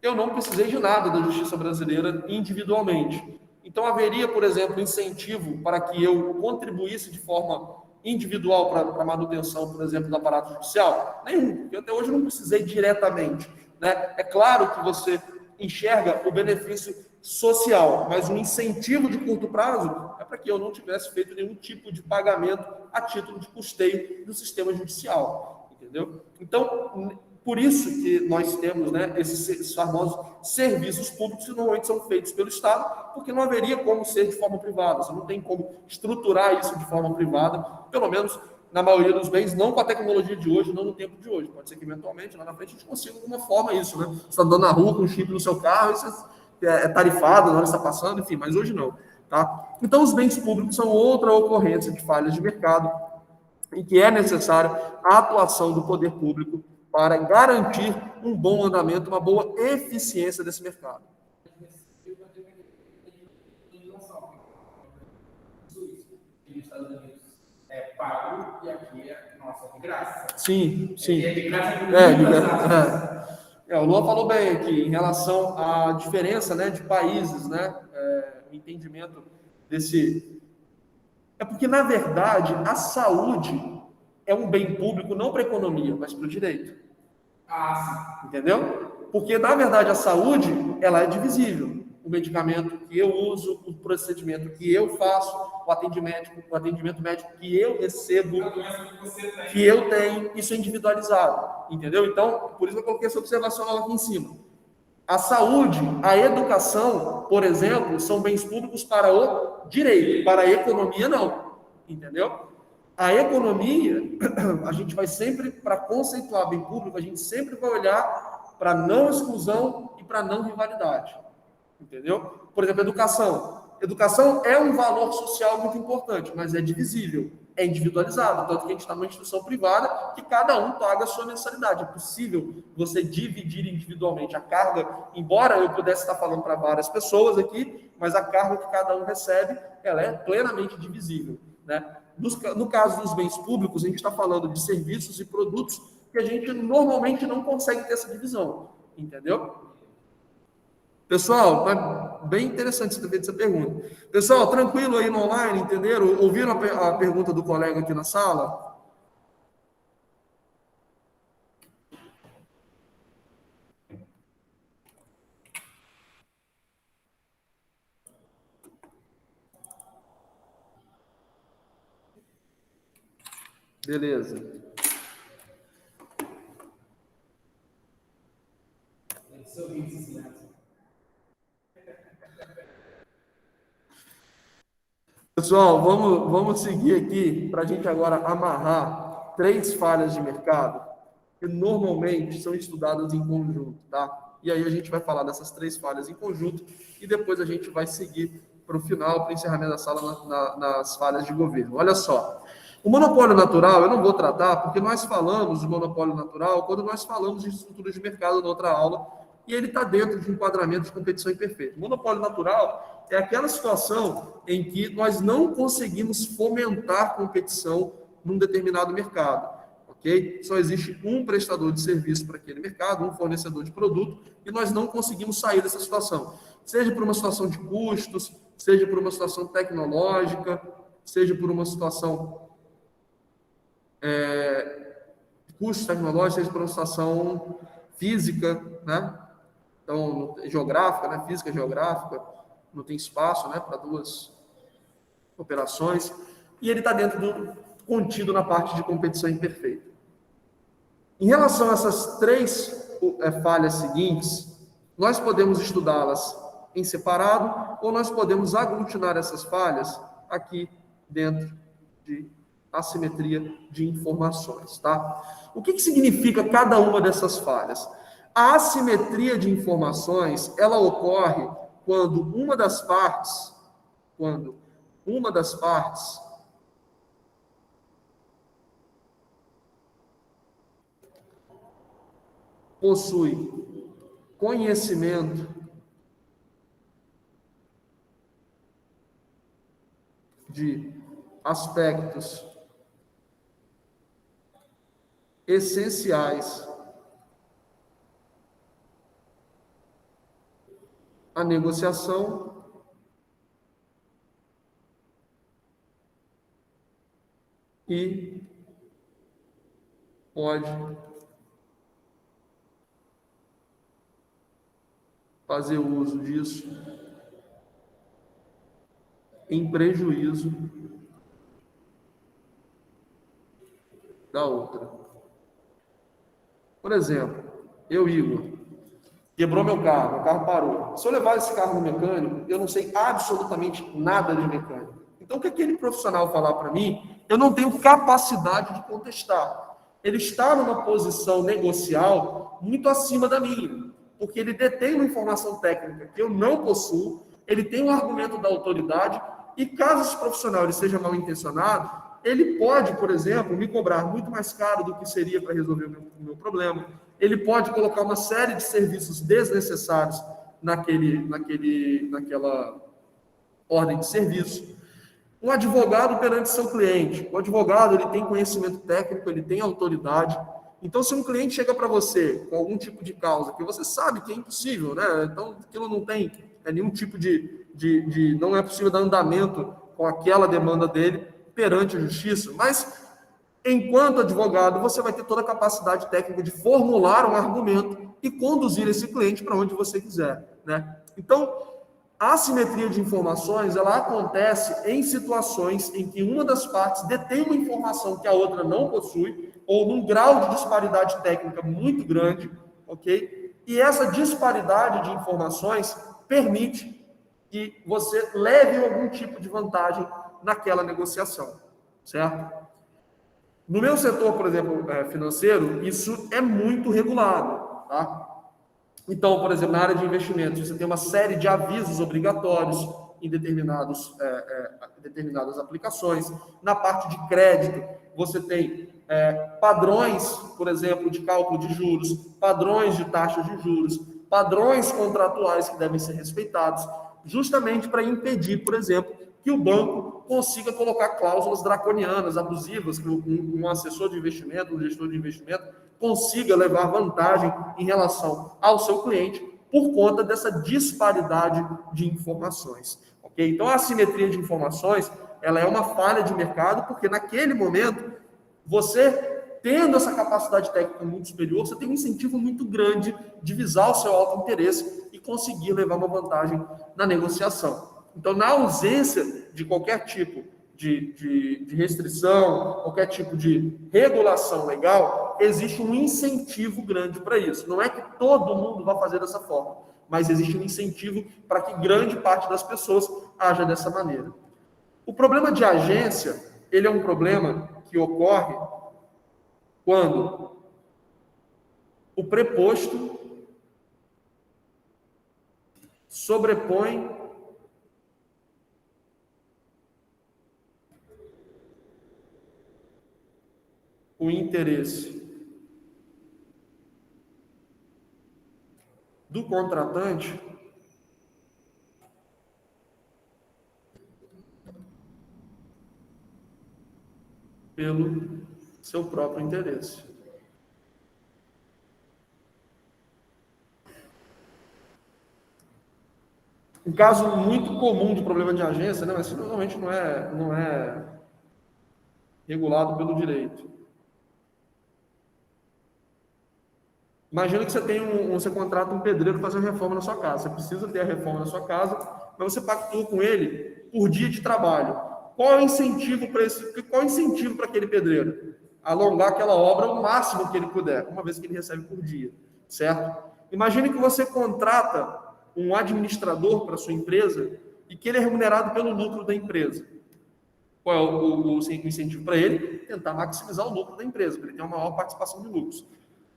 [SPEAKER 1] eu não precisei de nada da justiça brasileira individualmente. Então, haveria, por exemplo, incentivo para que eu contribuísse de forma individual para a manutenção, por exemplo, do aparato judicial? Nenhum, porque até hoje eu não precisei diretamente, né? É claro que você enxerga o benefício social, mas um incentivo de curto prazo é para que eu não tivesse feito nenhum tipo de pagamento a título de custeio do sistema judicial, entendeu? Então, por isso que nós temos, né, esses famosos serviços públicos que normalmente são feitos pelo Estado, porque não haveria como ser de forma privada, você não tem como estruturar isso de forma privada, pelo menos na maioria dos bens, não com a tecnologia de hoje, não no tempo de hoje. Pode ser que eventualmente, lá na frente, a gente consiga de alguma forma isso, né? Você está andando na rua com um chip no seu carro, isso é tarifado na hora que está passando, enfim, mas hoje não, tá? Então, os bens públicos são outra ocorrência de falhas de mercado em que é necessária a atuação do poder público para garantir um bom andamento, uma boa eficiência desse mercado.
[SPEAKER 3] Nos Estados Unidos é pago e aqui é nossa de graça.
[SPEAKER 1] Sim, sim.
[SPEAKER 3] É de graça.
[SPEAKER 1] O Luan falou bem aqui em relação à diferença, né, de países, né, o entendimento desse. É porque, na verdade, a saúde é um bem público não para a economia, mas para o direito.
[SPEAKER 3] Ah, sim.
[SPEAKER 1] Entendeu? Porque, na verdade, a saúde ela é divisível. o medicamento que eu uso, o procedimento que eu faço, o atendimento médico que eu recebo, que eu tenho, isso é individualizado, entendeu? Então, por isso eu coloquei essa observação aqui em cima. A saúde, a educação, por exemplo, são bens públicos para o direito, para a economia não, entendeu? A economia, a gente vai sempre, para conceituar bem público, a gente sempre vai olhar para não exclusão e para não rivalidade, entendeu? Por exemplo, educação. Educação é um valor social muito importante, mas é divisível, é individualizado, tanto que a gente está numa instituição privada que cada um paga a sua mensalidade. É possível você dividir individualmente a carga, embora eu pudesse estar falando para várias pessoas aqui, mas a carga que cada um recebe, ela é plenamente divisível, né? No caso dos bens públicos, a gente está falando de serviços e produtos que a gente normalmente não consegue ter essa divisão, entendeu? Pessoal, tá bem interessante você ter feito essa pergunta. Pessoal, tranquilo aí no online, entenderam? Ouviram a pergunta do colega aqui na sala? Beleza. Pessoal, vamos seguir aqui para a gente agora amarrar 3 falhas de mercado que normalmente são estudadas em conjunto, tá? E aí a gente vai falar dessas 3 falhas em conjunto e depois a gente vai seguir para o final, para o encerramento da sala nas falhas de governo. Olha só, o monopólio natural eu não vou tratar porque nós falamos de monopólio natural quando nós falamos de estrutura de mercado na outra aula e ele está dentro de um enquadramento de competição imperfeita. O monopólio natural é aquela situação em que nós não conseguimos fomentar competição num determinado mercado, ok? Só existe um prestador de serviço para aquele mercado, um fornecedor de produto, e nós não conseguimos sair dessa situação. Seja por uma situação de custos, seja por uma situação tecnológica, seja por uma situação custos tecnológicos, seja por uma situação física, né? Então, geográfica, né? Física geográfica, não tem espaço, né, para 2 operações, e ele está contido na parte de competição imperfeita. Em relação a essas 3 falhas seguintes, nós podemos estudá-las em separado ou nós podemos aglutinar essas falhas aqui dentro de assimetria de informações, tá? O que significa cada uma dessas falhas? A assimetria de informações, ela ocorre quando uma das partes possui conhecimento de aspectos essenciais à negociação e pode fazer uso disso em prejuízo da outra. Por exemplo, Igor, quebrou meu carro parou. Se eu levar esse carro no mecânico, eu não sei absolutamente nada de mecânica. Então, o que aquele profissional falar para mim, eu não tenho capacidade de contestar. Ele está numa posição negocial muito acima da minha, porque ele detém uma informação técnica que eu não possuo, ele tem um argumento da autoridade, e caso esse profissional ele seja mal intencionado, ele pode, por exemplo, me cobrar muito mais caro do que seria para resolver o meu problema. Ele pode colocar uma série de serviços desnecessários naquela ordem de serviço. Um advogado perante seu cliente. O advogado ele tem conhecimento técnico, ele tem autoridade. Então, se um cliente chega para você com algum tipo de causa, que você sabe que é impossível, né? Então, aquilo não tem nenhum tipo não é possível dar andamento com aquela demanda dele perante a justiça, mas enquanto advogado, você vai ter toda a capacidade técnica de formular um argumento e conduzir esse cliente para onde você quiser, né? Então, A assimetria de informações, ela acontece em situações em que uma das partes detém uma informação que a outra não possui, ou num grau de disparidade técnica muito grande, ok? E essa disparidade de informações permite que você leve algum tipo de vantagem naquela negociação, certo? No meu setor, por exemplo, financeiro, isso é muito regulado, tá? Então, por exemplo, na área de investimentos, você tem uma série de avisos obrigatórios em determinadas aplicações. Na parte de crédito, você tem padrões, por exemplo, de cálculo de juros, padrões de taxas de juros, padrões contratuais que devem ser respeitados, justamente para impedir, por exemplo, que o banco consiga colocar cláusulas draconianas, abusivas, que um assessor de investimento, um gestor de investimento, consiga levar vantagem em relação ao seu cliente por conta dessa disparidade de informações. Okay? Então, a assimetria de informações, ela é uma falha de mercado, porque naquele momento, você, tendo essa capacidade técnica muito superior, você tem um incentivo muito grande de visar o seu alto interesse e conseguir levar uma vantagem na negociação. Então, na ausência de qualquer tipo de restrição, qualquer tipo de regulação legal, existe um incentivo grande para isso. Não é que todo mundo vai fazer dessa forma, mas existe um incentivo para que grande parte das pessoas haja dessa maneira. O problema de agência, ele é um problema que ocorre quando o preposto sobrepõe o interesse do contratante pelo seu próprio interesse. Um caso muito comum de problema de agência, né, mas normalmente não é regulado pelo direito. Imagina que você contrata um pedreiro para fazer uma reforma na sua casa. Você precisa ter a reforma na sua casa, mas você pactua com ele por dia de trabalho. Qual é o incentivo para aquele pedreiro? Alongar aquela obra o máximo que ele puder, uma vez que ele recebe por dia, certo? Imagine que você contrata um administrador para a sua empresa e que ele é remunerado pelo lucro da empresa. Qual é o incentivo para ele? Tentar maximizar o lucro da empresa, para ele ter uma maior participação de lucros.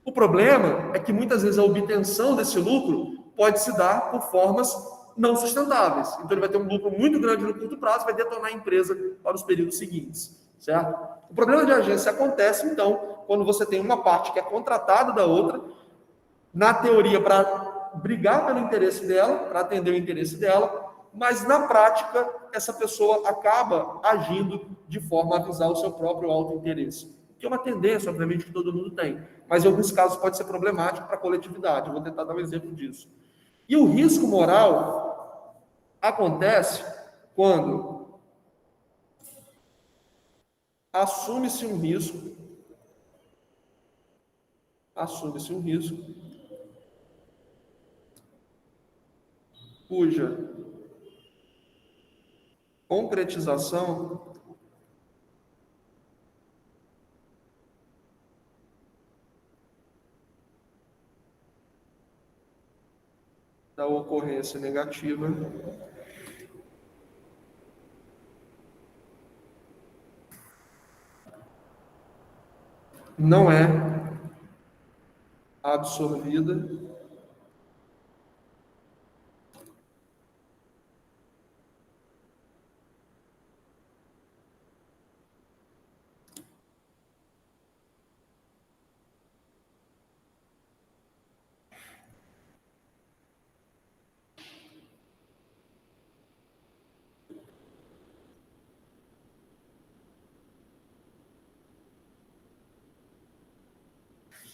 [SPEAKER 1] O problema é que muitas vezes a obtenção desse lucro pode se dar por formas não sustentáveis. Então ele vai ter um lucro muito grande no curto prazo, vai detonar a empresa para os períodos seguintes, certo? O problema de agência acontece, então, quando você tem uma parte que é contratada da outra, na teoria para brigar pelo interesse dela, para atender o interesse dela, mas na prática essa pessoa acaba agindo de forma a visar o seu próprio alto interesse. Que é uma tendência, obviamente, que todo mundo tem, mas em alguns casos pode ser problemático para a coletividade. Eu vou tentar dar um exemplo disso. E o risco moral acontece quando assume-se um risco cuja concretização da ocorrência negativa não é absorvida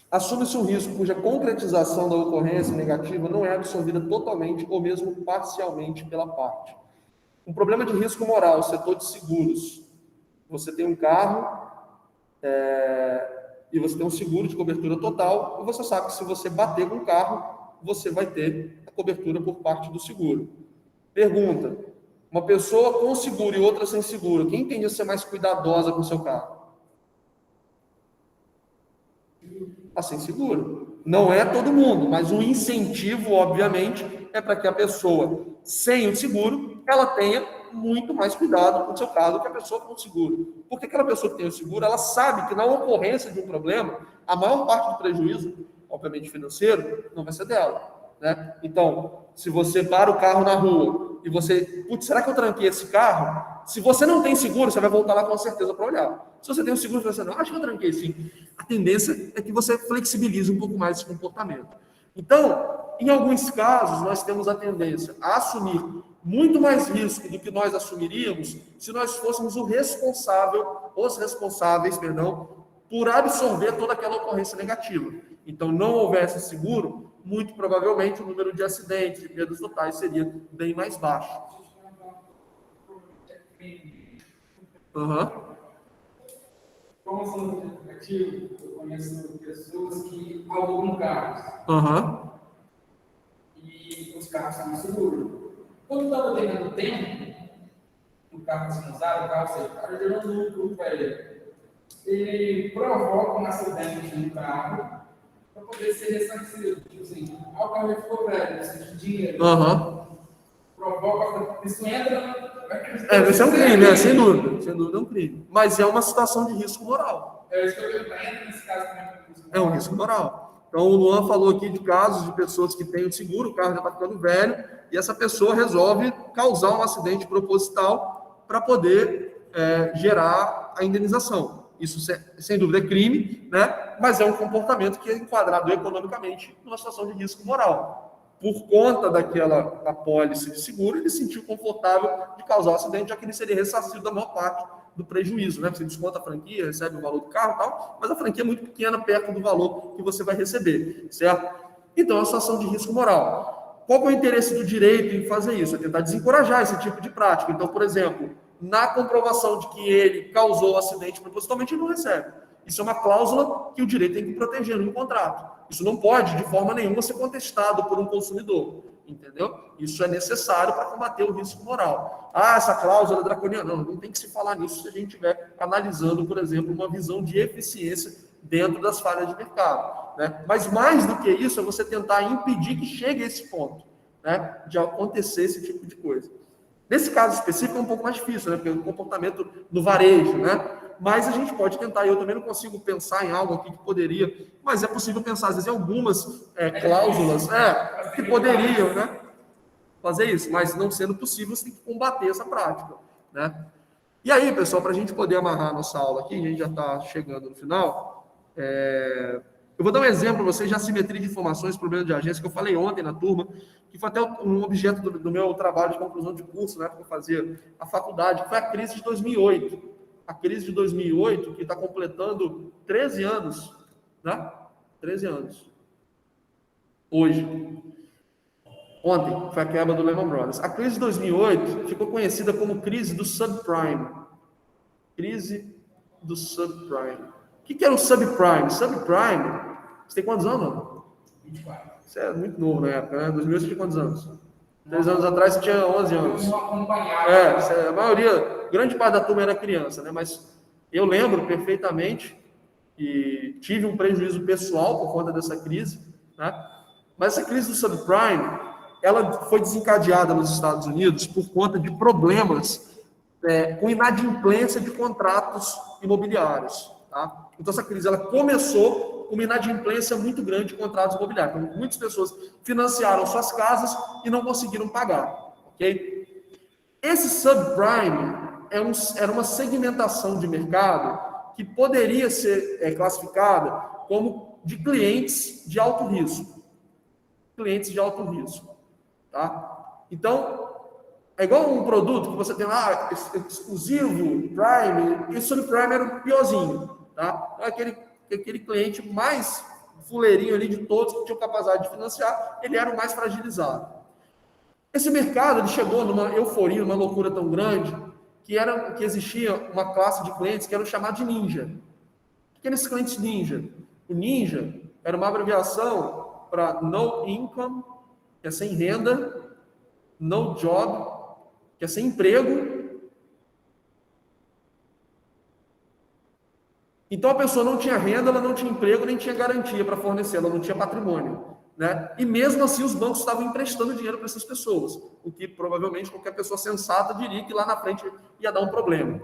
[SPEAKER 1] assume-se um risco cuja concretização da ocorrência negativa não é absorvida totalmente ou mesmo parcialmente pela parte. Um problema de risco moral, setor de seguros. Você tem um carro e você tem um seguro de cobertura total, e você sabe que se você bater com o carro, você vai ter a cobertura por parte do seguro. Pergunta: uma pessoa com seguro e outra sem seguro, quem tende a ser mais cuidadosa com o seu carro? A sem seguro. Não é todo mundo, mas o incentivo, obviamente, é para que a pessoa sem o seguro, ela tenha muito mais cuidado com o seu carro do que a pessoa com o seguro. Porque aquela pessoa que tem o seguro, ela sabe que na ocorrência de um problema, a maior parte do prejuízo, obviamente financeiro, não vai ser dela, né? Então, se você para o carro na rua e você, putz, será que eu tranquei esse carro? Se você não tem seguro, você vai voltar lá com certeza para olhar. Se você tem um seguro, você não, acho que eu tranquei sim. A tendência é que você flexibilize um pouco mais esse comportamento. Então, em alguns casos, nós temos a tendência a assumir muito mais risco do que nós assumiríamos se nós fôssemos os responsáveis, por absorver toda aquela ocorrência negativa. Então, não houvesse seguro, muito provavelmente o número de acidentes, de perdas totais seria bem mais baixo.
[SPEAKER 3] Como são aplicativo, eu conheço pessoas que alugam carros. E os carros são seguros. Quando estava tendo tempo, o carro descansado, o carro sem carro, gerando um lucro para ele. Ele provoca um acidente no carro para poder ser ressarcido. Tipo assim, o carro ficou velho, precisa de dinheiro. Provoca, isso entra.
[SPEAKER 1] Esse é um crime, né? Sem dúvida é um crime. Mas é uma situação de risco moral.
[SPEAKER 3] É isso que eu entra nesse caso também.
[SPEAKER 1] É um risco moral. Então, o Luan falou aqui de casos de pessoas que têm o seguro, o carro já está ficando velho, e essa pessoa resolve causar um acidente proposital para poder gerar a indenização. Isso, sem dúvida, é crime, né? Mas é um comportamento que é enquadrado economicamente numa situação de risco moral. Por conta daquela apólice de seguro, ele se sentiu confortável de causar o acidente, já que ele seria ressarcido da maior parte do prejuízo, né? Você desconta a franquia, recebe o valor do carro e tal, mas a franquia é muito pequena perto do valor que você vai receber, certo? Então, é uma situação de risco moral. Qual é o interesse do direito em fazer isso? É tentar desencorajar esse tipo de prática. Então, por exemplo, na comprovação de que ele causou o acidente propositalmente, ele não recebe. Isso é uma cláusula que o direito tem que proteger no contrato. Isso não pode, de forma nenhuma, ser contestado por um consumidor, entendeu? Isso é necessário para combater o risco moral. Essa cláusula draconiana, não tem que se falar nisso se a gente estiver analisando, por exemplo, uma visão de eficiência dentro das falhas de mercado, né? Mas mais do que isso, é você tentar impedir que chegue a esse ponto, né, de acontecer esse tipo de coisa. Nesse caso específico é um pouco mais difícil, né, porque é um comportamento no varejo, né? Mas a gente pode tentar, eu também não consigo pensar em algo aqui que poderia, mas é possível pensar, às vezes, em algumas cláusulas que poderiam, né, fazer isso, mas não sendo possível, você tem que combater essa prática, né? E aí, pessoal, para a gente poder amarrar a nossa aula aqui, a gente já está chegando no final, eu vou dar um exemplo para vocês de assimetria de informações, problema de agência, que eu falei ontem na turma, que foi até um objeto do meu trabalho de conclusão de curso, né, que eu fazia a faculdade, que foi a crise de 2008. A crise de 2008, que está completando 13 anos, né? 13 anos. Hoje. Ontem foi a quebra do Lehman Brothers. A crise de 2008 ficou conhecida como crise do subprime. Crise do subprime. O que era o subprime? Subprime, você tem quantos anos?
[SPEAKER 3] 24.
[SPEAKER 1] Você é muito novo na época, né? 2008 você tinha quantos anos? 3 anos atrás você tinha 11 anos. A maioria, grande parte da turma era criança, né? Mas eu lembro perfeitamente e tive um prejuízo pessoal por conta dessa crise, né? Mas essa crise do subprime, ela foi desencadeada nos Estados Unidos por conta de problemas com inadimplência de contratos imobiliários, tá? Então essa crise ela começou com uma inadimplência muito grande de contratos imobiliários. Então, muitas pessoas financiaram suas casas e não conseguiram pagar, ok? Esse subprime era uma segmentação de mercado que poderia ser classificada como de clientes de alto risco. Clientes de alto risco, tá? Então, é igual um produto que você tem lá, exclusivo, prime, e o subprime era o piorzinho, tá? Aquele cliente mais fuleirinho ali de todos que tinham capacidade de financiar, ele era o mais fragilizado. Esse mercado ele chegou numa euforia, numa loucura tão grande, que existia uma classe de clientes que eram chamados de ninja. O que eram esses clientes ninja? O ninja era uma abreviação para no income, que é sem renda, no job, que é sem emprego. Então a pessoa não tinha renda, ela não tinha emprego, nem tinha garantia para fornecer, ela não tinha patrimônio, né? E mesmo assim os bancos estavam emprestando dinheiro para essas pessoas, o que provavelmente qualquer pessoa sensata diria que lá na frente ia dar um problema.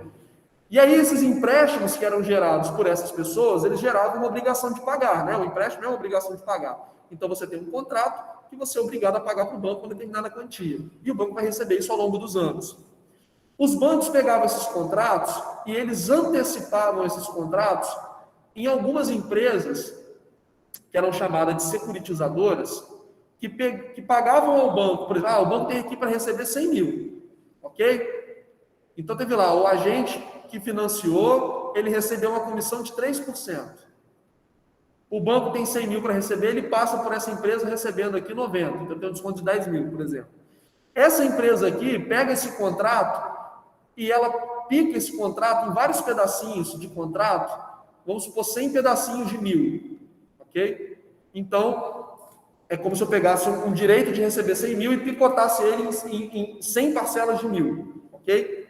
[SPEAKER 1] E aí esses empréstimos que eram gerados por essas pessoas, eles geravam uma obrigação de pagar, né? O empréstimo é uma obrigação de pagar. Então você tem um contrato que você é obrigado a pagar para o banco uma determinada quantia. E o banco vai receber isso ao longo dos anos. Os bancos pegavam esses contratos e eles antecipavam esses contratos em algumas empresas que eram chamadas de securitizadoras, que pagavam ao banco, por exemplo, o banco tem aqui para receber 100 mil, ok? Então teve lá, o agente que financiou, ele recebeu uma comissão de 3%. O banco tem 100 mil para receber, ele passa por essa empresa recebendo aqui 90, então tem um desconto de 10 mil, por exemplo. Essa empresa aqui pega esse contrato e ela pica esse contrato em vários pedacinhos de contrato, vamos supor 100 pedacinhos de 1.000, ok? Então, é como se eu pegasse um direito de receber 100 mil e picotasse ele em 100 parcelas de 1.000, ok?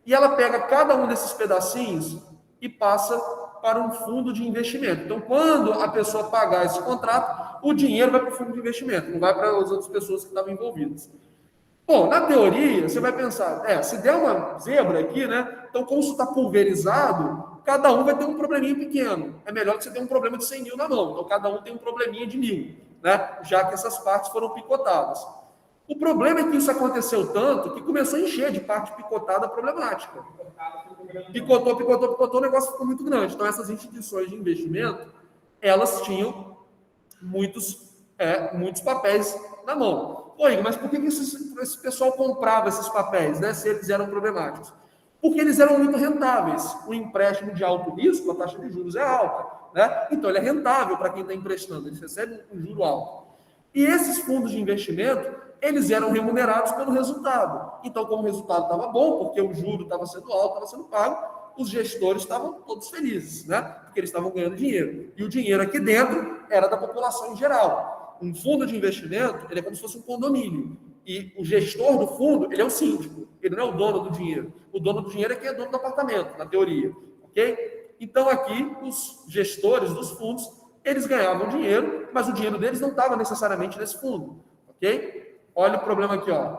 [SPEAKER 1] E ela pega cada um desses pedacinhos e passa para um fundo de investimento. Então, quando a pessoa pagar esse contrato, o dinheiro vai para o fundo de investimento, não vai para as outras pessoas que estavam envolvidas. Bom, na teoria, você vai pensar, se der uma zebra aqui, né? Então, como isso está pulverizado, cada um vai ter um probleminha pequeno. É melhor que você tenha um problema de 100 mil na mão. Então, cada um tem um probleminha de 1.000, né? Já que essas partes foram picotadas. O problema é que isso aconteceu tanto que começou a encher de parte picotada problemática. Picotou, o negócio ficou muito grande. Então, essas instituições de investimento, elas tinham muitos papéis na mão. Oi, mas por que esse pessoal comprava esses papéis, né, se eles eram problemáticos? Porque eles eram muito rentáveis. O empréstimo de alto risco, a taxa de juros é alta, né? Então, ele é rentável para quem está emprestando, eles recebem um juro alto. E esses fundos de investimento, eles eram remunerados pelo resultado. Então, como o resultado estava bom, porque o juro estava sendo alto, estava sendo pago, os gestores estavam todos felizes, né? Porque eles estavam ganhando dinheiro. E o dinheiro aqui dentro era da população em geral. Um fundo de investimento, ele é como se fosse um condomínio. E o gestor do fundo, ele é o síndico. Ele não é o dono do dinheiro. O dono do dinheiro é quem é dono do apartamento, na teoria. Ok? Então, aqui, os gestores dos fundos, eles ganhavam dinheiro, mas o dinheiro deles não estava necessariamente nesse fundo. Ok? Olha o problema aqui, ó.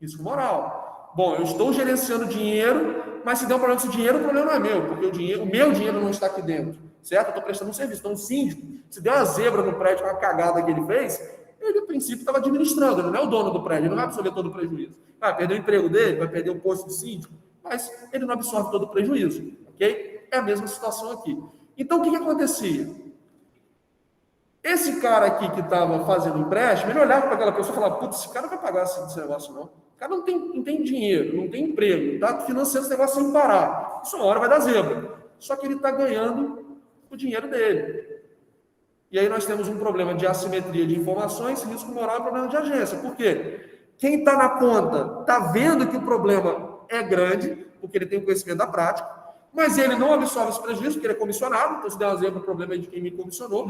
[SPEAKER 1] Risco moral. Bom, eu estou gerenciando dinheiro, mas se der um problema com esse dinheiro, o problema não é meu, porque o meu dinheiro não está aqui dentro, certo? Eu estou prestando um serviço. Então, o síndico, se der uma zebra no prédio com a cagada que ele fez, ele, a princípio, estava administrando, ele não é o dono do prédio, ele não vai absorver todo o prejuízo. Vai perder o emprego dele, vai perder o posto de síndico, mas ele não absorve todo o prejuízo, ok? É a mesma situação aqui. Então, o que acontecia? Esse cara aqui que estava fazendo empréstimo, ele olhava para aquela pessoa e falava, putz, esse cara não vai pagar esse negócio, não. O cara não tem dinheiro, não tem emprego, está financiando esse negócio sem parar. Isso uma hora vai dar zebra. Só que ele está ganhando o dinheiro dele. E aí nós temos um problema de assimetria de informações, risco moral e problema de agência. Por quê? Quem está na ponta está vendo que o problema é grande, porque ele tem o conhecimento da prática, mas ele não absorve esse prejuízo, porque ele é comissionado, então se der um zebra, o problema é de quem me comissionou.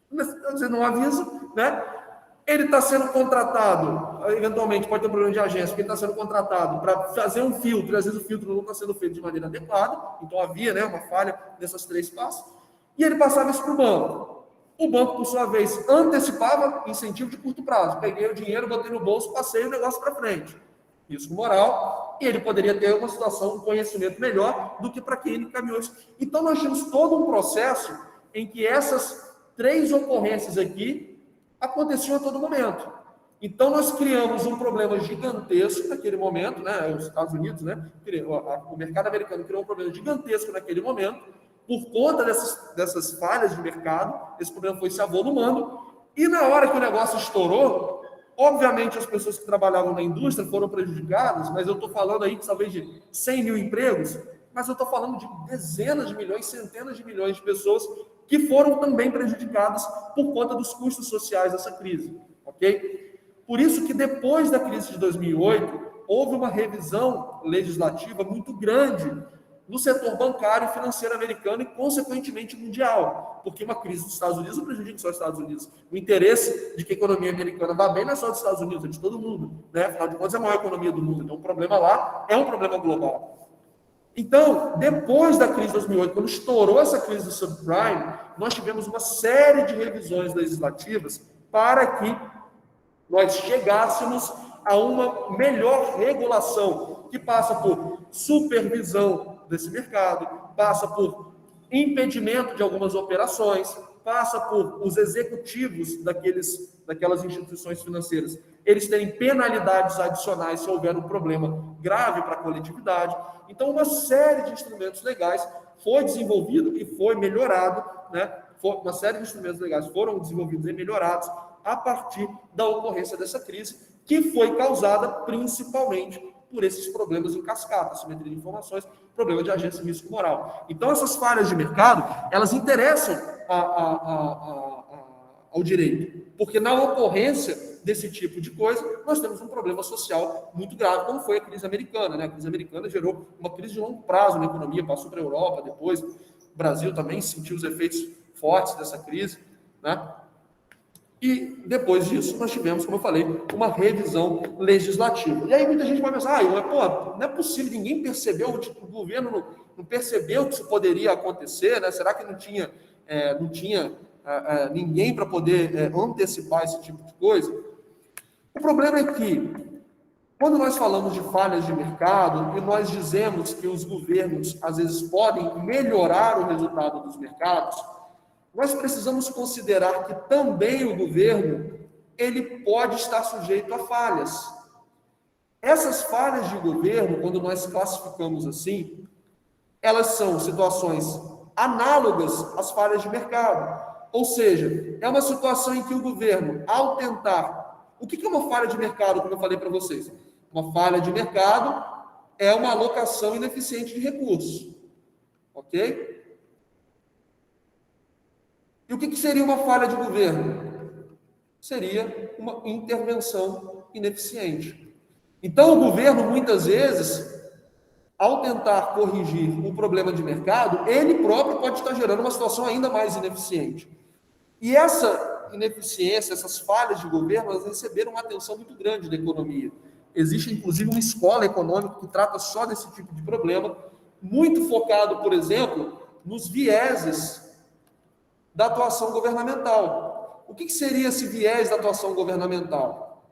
[SPEAKER 1] Não avisa, né? Ele está sendo contratado, eventualmente pode ter um problema de agência, porque ele está sendo contratado para fazer um filtro, e às vezes o filtro não está sendo feito de maneira adequada, então havia, né, uma falha nessas 3 passos, e ele passava isso para o banco. O banco, por sua vez, antecipava incentivo de curto prazo. Peguei o dinheiro, botei no bolso, passei o negócio para frente. Risco moral, e ele poderia ter uma situação, um conhecimento melhor do que para quem ele encaminhou isso. Então, nós tínhamos todo um processo em que essas 3 ocorrências aqui aconteciam a todo momento. Então, nós criamos um problema gigantesco naquele momento, né? Os Estados Unidos, né? O mercado americano criou um problema gigantesco naquele momento, por conta dessas falhas de mercado. Esse problema foi se avolumando, e na hora que o negócio estourou, obviamente as pessoas que trabalhavam na indústria foram prejudicadas, mas eu estou falando aí talvez de 100 mil empregos, mas eu estou falando de dezenas de milhões, centenas de milhões de pessoas que foram também prejudicadas por conta dos custos sociais dessa crise, ok? Por isso que depois da crise de 2008, houve uma revisão legislativa muito grande no setor bancário e financeiro americano e, consequentemente, mundial. Porque uma crise dos Estados Unidos não prejudica só os Estados Unidos. O interesse de que a economia americana vá bem não é só dos Estados Unidos, é de todo mundo. Né? Afinal de contas, é a maior economia do mundo. Então, o problema lá é um problema global. Então, depois da crise de 2008, quando estourou essa crise do subprime, nós tivemos uma série de revisões legislativas para que nós chegássemos a uma melhor regulação, que passa por supervisão desse mercado, passa por impedimento de algumas operações, passa por os executivos daquelas instituições financeiras, eles terem penalidades adicionais se houver um problema grave para a coletividade. Então, uma série de instrumentos legais foi desenvolvido e foi melhorado, né? Uma série de instrumentos legais foram desenvolvidos e melhorados a partir da ocorrência dessa crise, que foi causada principalmente por esses problemas em cascata, assimetria de informações, problema de agência e risco moral. Então, essas falhas de mercado, elas interessam ao direito, porque na ocorrência desse tipo de coisa, nós temos um problema social muito grave, como foi a crise americana, né? A crise americana gerou uma crise de longo prazo na economia, passou para a Europa, depois o Brasil também sentiu os efeitos fortes dessa crise, né? E depois disso, nós tivemos, como eu falei, uma revisão legislativa. E aí muita gente vai pensar, pô, não é possível, ninguém percebeu, o governo não percebeu que isso poderia acontecer, né? Será que não tinha ninguém para poder antecipar esse tipo de coisa? O problema é que, quando nós falamos de falhas de mercado, e nós dizemos que os governos, às vezes, podem melhorar o resultado dos mercados, nós precisamos considerar que também o governo, ele pode estar sujeito a falhas. Essas falhas de governo, quando nós classificamos assim, elas são situações análogas às falhas de mercado. Ou seja, é uma situação em que o governo, ao tentar... O que é uma falha de mercado, como eu falei para vocês? Uma falha de mercado é uma alocação ineficiente de recursos. Ok? E o que seria uma falha de governo? Seria uma intervenção ineficiente. Então, o governo, muitas vezes, ao tentar corrigir o problema de mercado, ele próprio pode estar gerando uma situação ainda mais ineficiente. E essa ineficiência, essas falhas de governo, elas receberam uma atenção muito grande da economia. Existe, inclusive, uma escola econômica que trata só desse tipo de problema, muito focado, por exemplo, nos vieses da atuação governamental. O que seria esse viés da atuação governamental?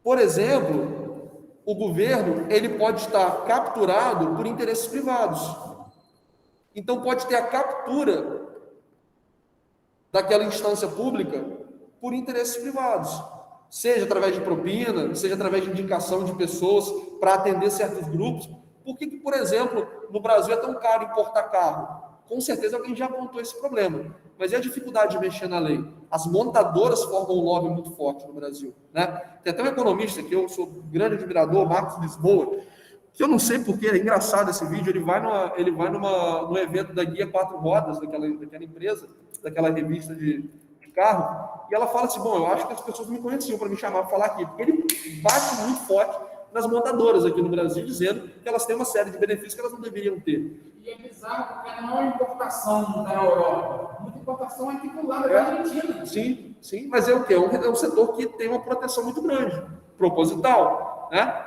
[SPEAKER 1] Por exemplo, o governo, ele pode estar capturado por interesses privados. Então, pode ter a captura daquela instância pública por interesses privados, seja através de propina, seja através de indicação de pessoas para atender certos grupos. Por que, por exemplo, no Brasil é tão caro importar carro? Com certeza alguém já apontou esse problema. Mas e a dificuldade de mexer na lei? As montadoras formam um lobby muito forte no Brasil, né? Tem até um economista que eu sou grande admirador, Marcos Lisboa, que eu não sei porque, é engraçado esse vídeo, ele vai no evento da Guia Quatro Rodas, daquela empresa, daquela revista de carro, e ela fala assim, bom, eu acho que as pessoas me conheciam para me chamar para falar aqui, porque ele bate muito forte nas montadoras aqui no Brasil, dizendo que elas têm uma série de benefícios que elas não deveriam ter.
[SPEAKER 3] E é bizarro porque não é uma importação da Europa. Muita importação é aqui do lado da Argentina.
[SPEAKER 1] Sim, mas é o quê? É um setor que tem uma proteção muito grande, proposital, né?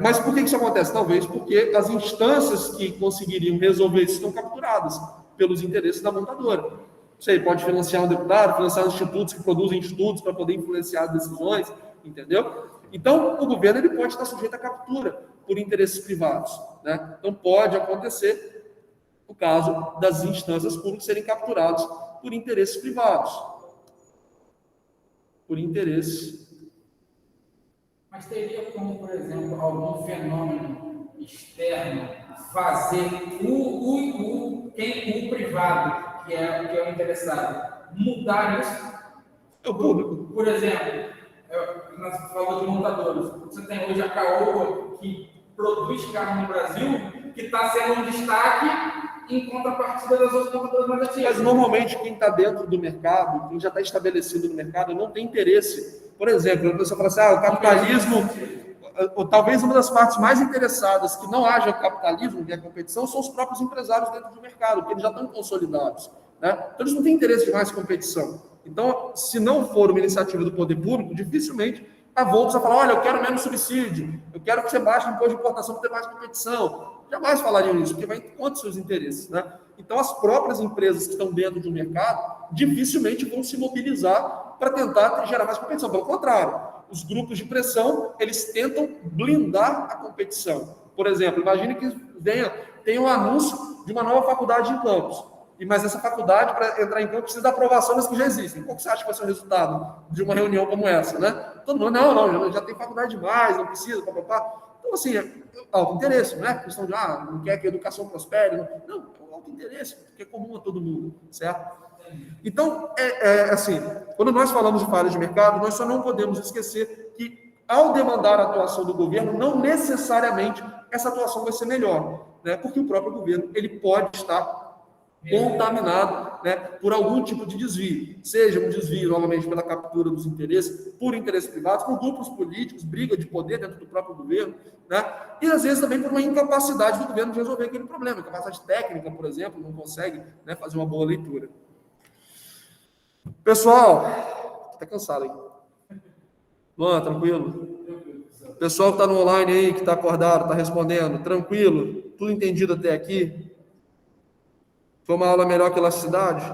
[SPEAKER 1] Mas por que isso acontece? Talvez porque as instâncias que conseguiriam resolver isso estão capturadas pelos interesses da montadora. Você pode financiar um deputado, financiar institutos que produzem estudos para poder influenciar as decisões, entendeu? Então, o governo ele pode estar sujeito à captura por interesses privados, né? Então, pode acontecer o caso das instâncias públicas serem capturadas por interesses privados. Por interesses.
[SPEAKER 3] Mas teria como, por exemplo, algum fenômeno externo fazer o privado, que é o interessado, mudar isso?
[SPEAKER 1] É o público.
[SPEAKER 3] Por exemplo, nós falamos de montadores. Você tem hoje a Caoa, que produz carro no Brasil, que está sendo um destaque em contrapartida das outras montadoras mais antigas.
[SPEAKER 1] Mas, normalmente, quem está dentro do mercado, quem já está estabelecido no mercado, não tem interesse. Por exemplo, a pessoa fala assim, o capitalismo... ou talvez uma das partes mais interessadas que não haja capitalismo, que é competição, são os próprios empresários dentro do mercado, porque eles já estão consolidados, né? Então, eles não têm interesse de mais competição. Então, se não for uma iniciativa do poder público, dificilmente a Volks vai falar, olha, eu quero menos subsídio, eu quero que você baixe o imposto de importação para ter mais competição. Jamais falariam isso, porque vai contra os seus interesses, né? Então, as próprias empresas que estão dentro do mercado dificilmente vão se mobilizar para tentar gerar mais competição. Pelo contrário, os grupos de pressão, eles tentam blindar a competição. Por exemplo, imagine que tenha um anúncio de uma nova faculdade em Campos. Mas essa faculdade, para entrar em campo, precisa da aprovação das que já existem. Qual que você acha que vai ser o resultado de uma reunião como essa, né? Todo mundo, não, já tem faculdade demais, não precisa, papapá. Então, assim, é alto interesse, não é questão de, não quer que a educação prospere. Não, é alto interesse, porque é comum a todo mundo, certo? Então, assim, quando nós falamos de falha de mercado, nós só não podemos esquecer que, ao demandar a atuação do governo, não necessariamente essa atuação vai ser melhor, né? Porque o próprio governo, ele pode estar contaminado, né, por algum tipo de desvio, seja um desvio, novamente, pela captura dos interesses, por interesses privados, por grupos políticos, briga de poder dentro do próprio governo, né, e às vezes também por uma incapacidade do governo de resolver aquele problema, capacidade técnica, por exemplo, não consegue, né, fazer uma boa leitura. Pessoal, tá cansado aí. Luan, tranquilo? Pessoal que está no online aí, que está acordado, está respondendo, tranquilo? Tudo entendido até aqui? Foi uma aula melhor que elasticidade?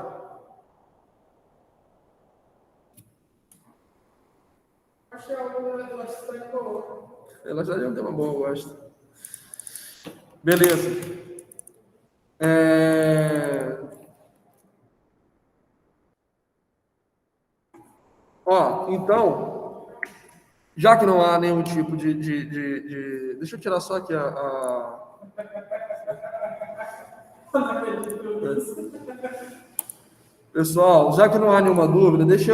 [SPEAKER 3] Achei a aula da elasticidade boa.
[SPEAKER 1] Elasticidade é um tema bom, eu gosto. Beleza. Então, já que não há nenhum tipo de... Deixa eu tirar só aqui Pessoal, já que não há nenhuma dúvida, deixa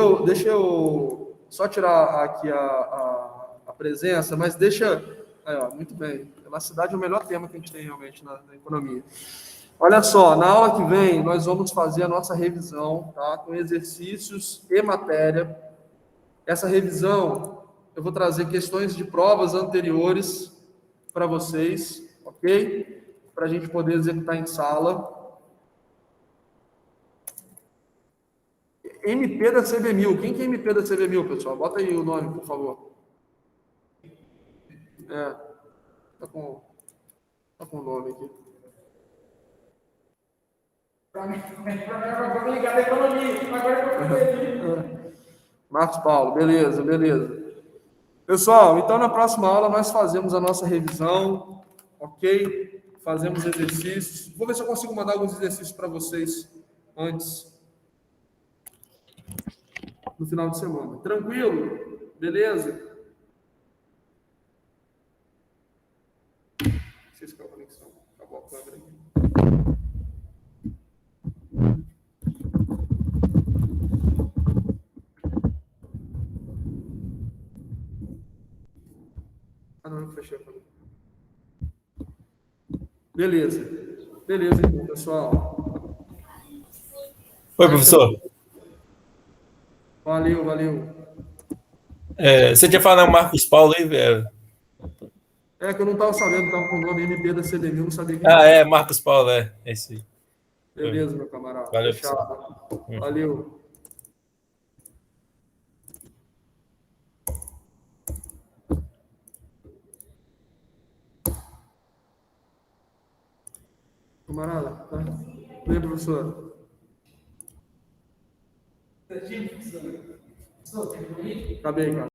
[SPEAKER 1] eu só tirar aqui a presença, mas deixa... muito bem. Elasticidade é o melhor tema que a gente tem realmente na economia. Olha só, na aula que vem, nós vamos fazer a nossa revisão, tá? Com exercícios e matéria. Essa revisão, eu vou trazer questões de provas anteriores para vocês, ok? Para a gente poder executar em sala. MP da CB1000. Quem que é MP da CB1000, pessoal? Bota aí o nome, por favor. Tá com o nome aqui.
[SPEAKER 3] Para mim, agora ligar a economia. Agora
[SPEAKER 1] Marcos Paulo, beleza. Pessoal, então na próxima aula nós fazemos a nossa revisão, ok? Fazemos exercícios. Vou ver se eu consigo mandar alguns exercícios para vocês antes, no final de semana. Tranquilo? Beleza? Esqueci qual a conexão. Acabou a câmera aqui. Não, eu fechei a câmera. Beleza, então, pessoal.
[SPEAKER 7] Oi, professor.
[SPEAKER 1] Valeu.
[SPEAKER 7] Você tinha falado o Marcos Paulo aí, velho?
[SPEAKER 1] É que eu não estava sabendo, estava com o nome MP da CDM, eu não sabia quem
[SPEAKER 7] era. Marcos Paulo, esse aí.
[SPEAKER 1] Beleza, meu camarada.
[SPEAKER 7] Valeu,
[SPEAKER 1] fechado. Valeu. Camarada, tá? Oi, professor. Acabei, cara.